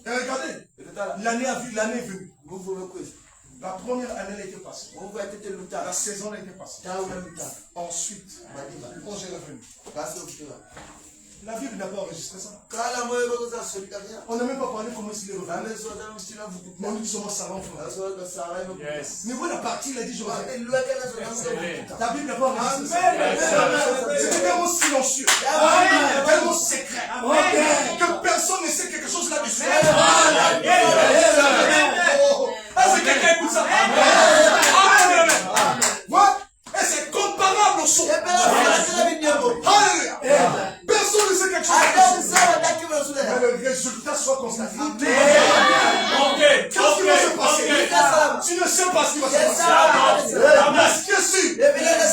Et regardez, l'année est venue. La première année a été passée. La saison a été passée. Ensuite, l'ange est revenu. La Bible n'a pas enregistré ça. On n'a même pas parlé comment il est revenu. Mais nous sommes savants. Mais vous, la partie, il a dit je reviens. La Bible n'a pas enregistré ça. C'est tellement silencieux, tellement secret, que personne ne sait quelque chose là-dessus. Est-ce que quelqu'un écoute ça? Et c'est comparable au son. Alléluia. Personne ne sait quelque chose. Mais le résultat soit constaté. Qu'est-ce qui va se passer? Tu ne sais pas ce qui va se passer. Mais ce qui est sûr,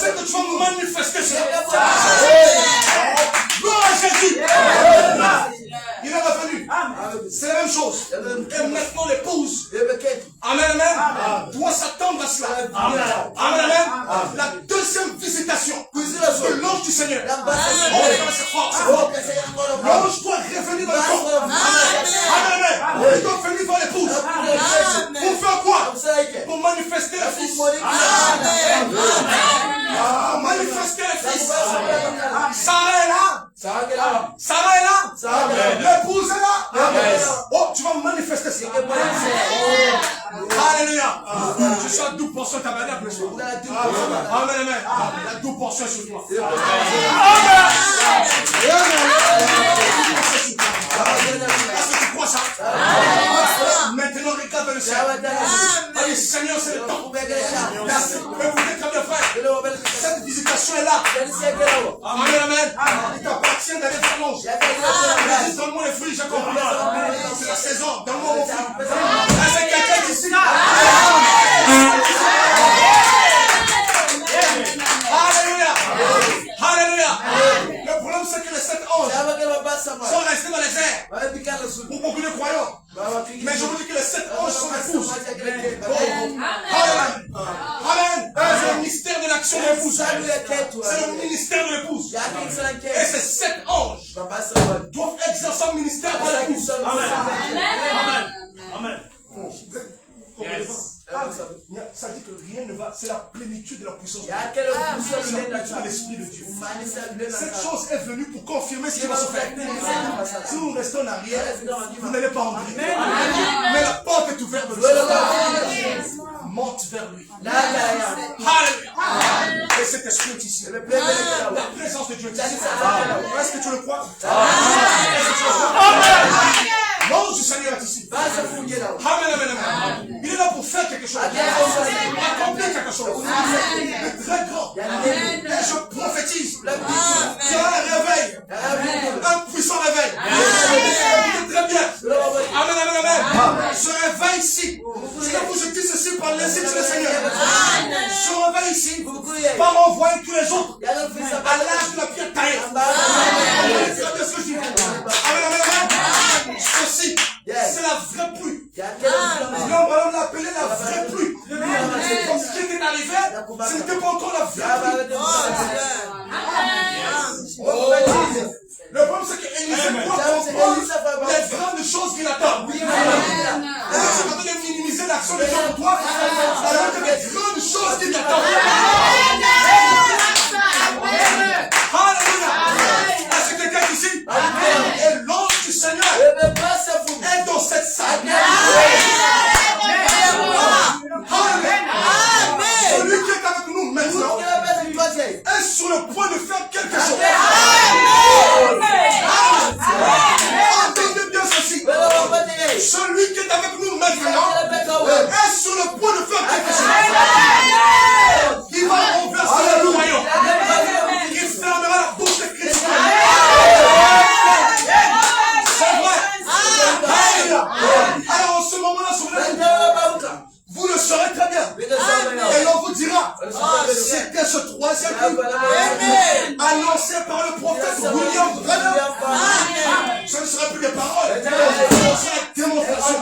c'est que tu vas manifester cela. Gloire à Jésus. Il est revenu. C'est la même chose. Et maintenant l'épouse. Amen, amen. Doit s'attendre à cela. Amen, amen. La deuxième visitation de l'ange du Seigneur. L'ange doit revenir dans le corps. Amen, amen. Il doit venir voir l'épouse. Pour faire quoi? Pour manifester le fils. Manifester le fils. Sarah est là. Sarah est là. L'épouse est là. Oh, tu vas manifester ça. Alléluia. Je suis à 12% tabernacle. Amen, amen. La 12% sur toi. Est-ce que tu crois ça? Maintenant, regarde le ciel. Allez, Seigneur, c'est le temps. Mais vous êtes comme le frère. Cette visitation est là. Amen, amen. Il t'appartient d'aller faire l'ange. Donne-moi les fruits, Jacob. C'est la saison. Donne-moi mon fruit. Est-ce que quelqu'un d'ici? Alléluia. Alléluia. Le problème, c'est que les 7 anges sont restés dans les airs. Pour beaucoup de croyants. Mais je vous dis que les 7 anges sont épouses. Amen. Amen. C'est le mystère de l'action de l'épouse. C'est le ministère de l'épouse. Et ces 7 anges doivent exercer un ministère de l'épouse. Amen. Amen. Amen. Yes. Ça dit que rien ne va, c'est la plénitude de la puissance de Dieu. C'est la plénitude de l'Esprit de Dieu. Cette chose est venue pour confirmer ce qui va se faire. Si nous restons en arrière, vous n'allez pas entrer. Mais la porte est ouverte de l'Esprit. Monte vers lui. Alléluia. Et cet esprit est ici. La présence de Dieu est ici. Est-ce que tu le crois? L'ange du Seigneur est ici. Amen, amen, amen. Il est là pour faire quelque chose. Accomplir quelque chose. De très grand. Et je prophétise. Tu as un réveil. Un puissant réveil. Très bien. Amen, amen, amen. Ce réveil ici. C'est là où je dis ceci par l'insigne du Seigneur. Ce réveil ici. Par envoyer tous les autres à l'âge de la pierre taillée. Amen, amen, amen. Ceci, c'est la vraie pluie. On va l'appeler la vraie pluie. Comme ce qui était arrivé, ce n'était pas encore la vraie pluie. Le problème, c'est qu'Élisée doit comprendre les grandes choses qu'il attend. Et c'est quand on est minimiser l'action de Dieu pour toi, alors que les grandes choses qu'il attend. Alléluia. Est-ce que quelqu'un ici? Et l'ange du Seigneur est dans cette salle. Celui qui est avec nous maintenant est sur le point de faire quelque chose. Entendez bien ceci. Celui qui est avec nous maintenant est sur le point de faire quelque chose. Il va renverser le royaume. Il fermera la bouche de Christ. C'est vrai. Alors en ce moment-là, vous le Et l'on vous dira, c'était ce troisième livre annoncé par le prophète William Branham. Ce ne sera plus des paroles, ce sera la démonstration.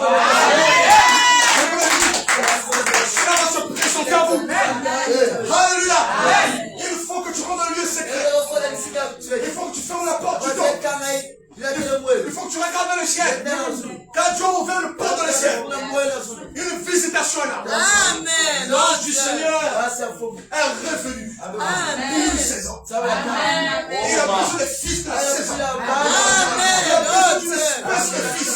Cela va se présenter à vous. Alléluia. Il faut que tu rentres dans le lieu secret. Il faut que tu fermes la porte du dos. Il faut que tu regardes dans le ciel. Quand Dieu a ouvert le port dans le ciel, une visitation est là. Amen. L'ange du Seigneur est revenu. Une saison. Il a besoin des fils de la saison. Il a besoin d'une espèce de fils.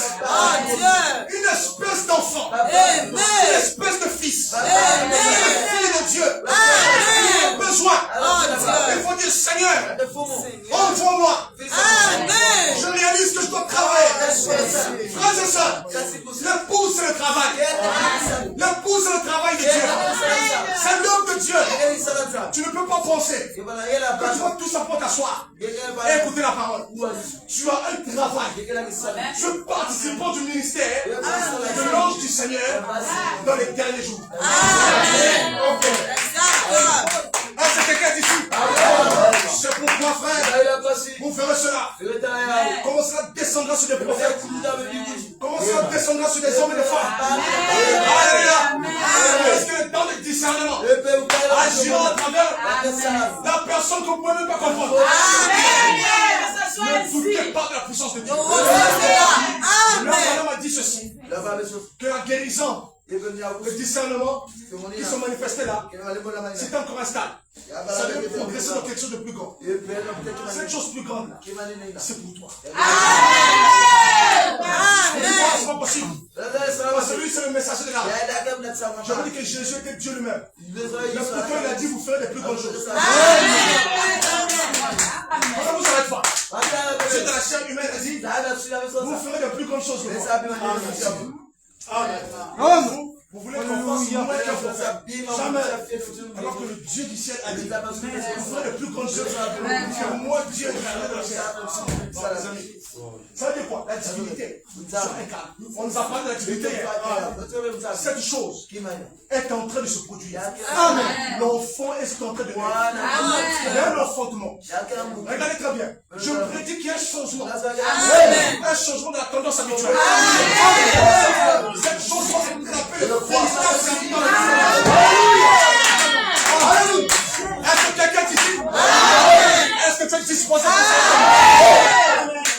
Une espèce d'enfant. Une espèce de fils. Une fille de Dieu. Il a besoin. Il faut dire, Seigneur, envoie-moi. Je réalise que je dois travailler. Frères et sœurs, l'épouse c'est le travail. L'épouse c'est le travail de Dieu. C'est l'homme de Dieu. Tu ne peux pas penser que tu vas tout simplement t'asseoir et écouter la parole. Tu as un travail. Je participe du ministère de l'ange du Seigneur dans les derniers jours. C'est quelqu'un d'ici. C'est pourquoi, frère, vous ferez cela. Comment cela descendra sur des prophètes? Comment cela descendra sur des hommes et des femmes? Alléluia. Est-ce que le temps de discernement agira à travers la personne qu'on ne peut même pas comprendre? Ne doutez pas de la puissance de Dieu. Le Seigneur m'a dit ceci, que la guérison, le discernement qui sont manifestés là, c'est encore un stade. Ça veut progresser dans quelque chose de plus grand. Cette chose plus grande là, c'est pour toi. C'est pas possible. Parce que lui, c'est le messager de l'âme. Je vous dis que Jésus était Dieu lui-même. Mais pourtant, il a dit, vous ferez des plus grandes choses. Pourquoi vous n'arrêtez pas? C'est de la chair humaine, il a dit, vous ferez des plus grandes choses que moi. Amen. Vous voulez qu'on fasse moins que jamais. Alors que le Dieu du ciel a dit, vous ferez les plus grandes choses que moi, Dieu, dans le ciel. Les amis, ça veut dire quoi? La divinité. On nous a parlé de la divinité. Cette chose est en train de se produire. L'enfant est en train de naître. Il y a un enfantement. Regardez très bien. Je prédis qu'il y a un changement. Un changement de la tendance habituelle. Cette chose va se frapper le Alléluia. Est-ce que quelqu'un est ici? Est-ce que tu es disposé?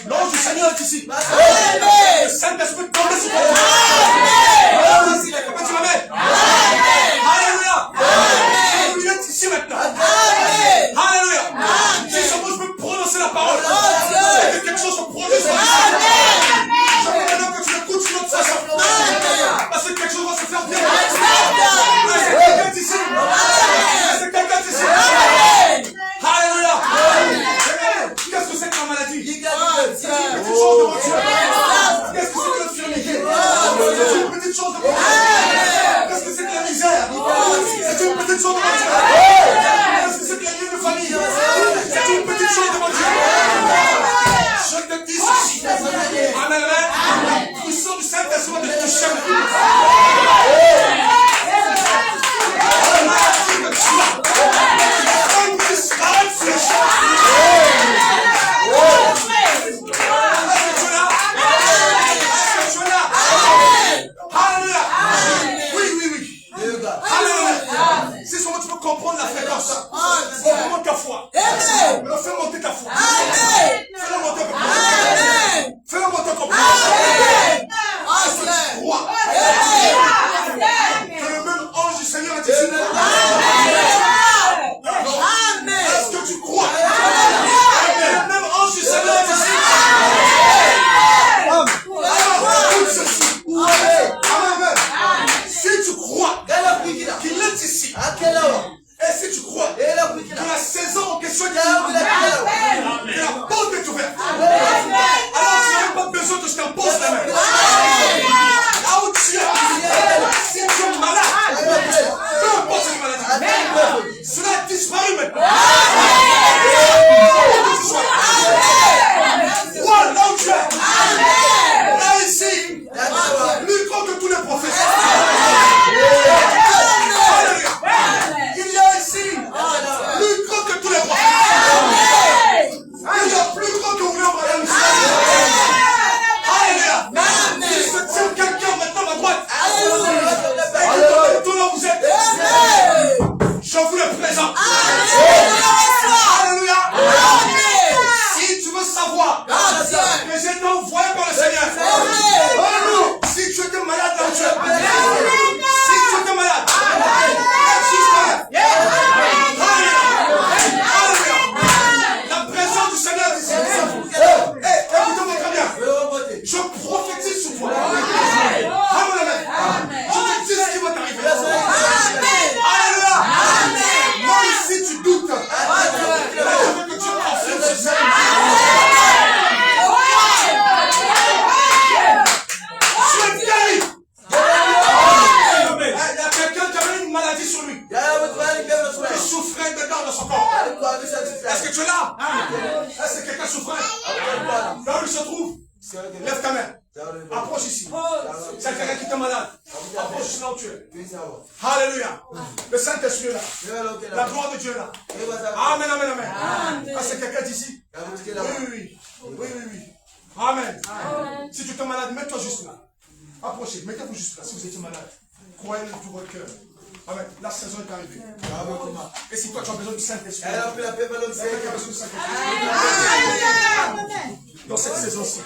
L'ange du Seigneur est ici. Le Saint-Esprit tombe sur toi. Tu m'amènes? Alléluia. Il est ici maintenant. Alléluia. Si seulement je peux prononcer la parole, c'est que quelque chose se produise. Je veux maintenant que tu écoutes sur notre façon. Parce que quelque chose va se faire bien. C'est quelqu'un d'ici. C'est quelqu'un d'ici. Alléluia. Qu'est-ce que c'est que la maladie? C'est une petite chose devant Dieu. Qu'est-ce que c'est que l'infirmité? C'est une petite chose devant Dieu. Qu'est-ce que c'est que la misère? C'est une petite chose devant Dieu. Qu'est-ce que c'est que la vie de famille? C'est une petite chose devant Dieu. Je te dis ceci. Amen. Puissant du Saint-Esprit va te toucher. Si seulement tu peux comprendre la fréquence, augmente ta foi. Fais monter ta foi. Fais-le monter un peu plus. Fais-le monter encore plus. Est-ce que tu crois que le même ange du Seigneur est ici? Est-ce que tu crois que le même ange du Seigneur est ici? Alors, écoute ceci. Amen. Si tu crois qu'il est ici, et si tu crois que la saison en question est que la porte est ouverte, alors tu n'as pas besoin que je t'impose la main. Là où tu es, si tu es malade, peu importe cette maladie, cela a disparu maintenant. Vois là où tu es. Là ici, plus grand que tous les prophètes. tu es malade, approche juste là où tu es. Alléluia. Le Saint-Esprit est là. La gloire de Dieu est là. Amen, amen, amen. Ah, c'est quelqu'un d'ici? Oui. Amen. Si tu es malade, mets-toi juste là. Approchez, mettez-vous juste là si vous étiez malade. Croyez de tout votre cœur. Amen. La saison est arrivée. Et si toi tu as besoin du Saint-Esprit, dans cette saison-ci.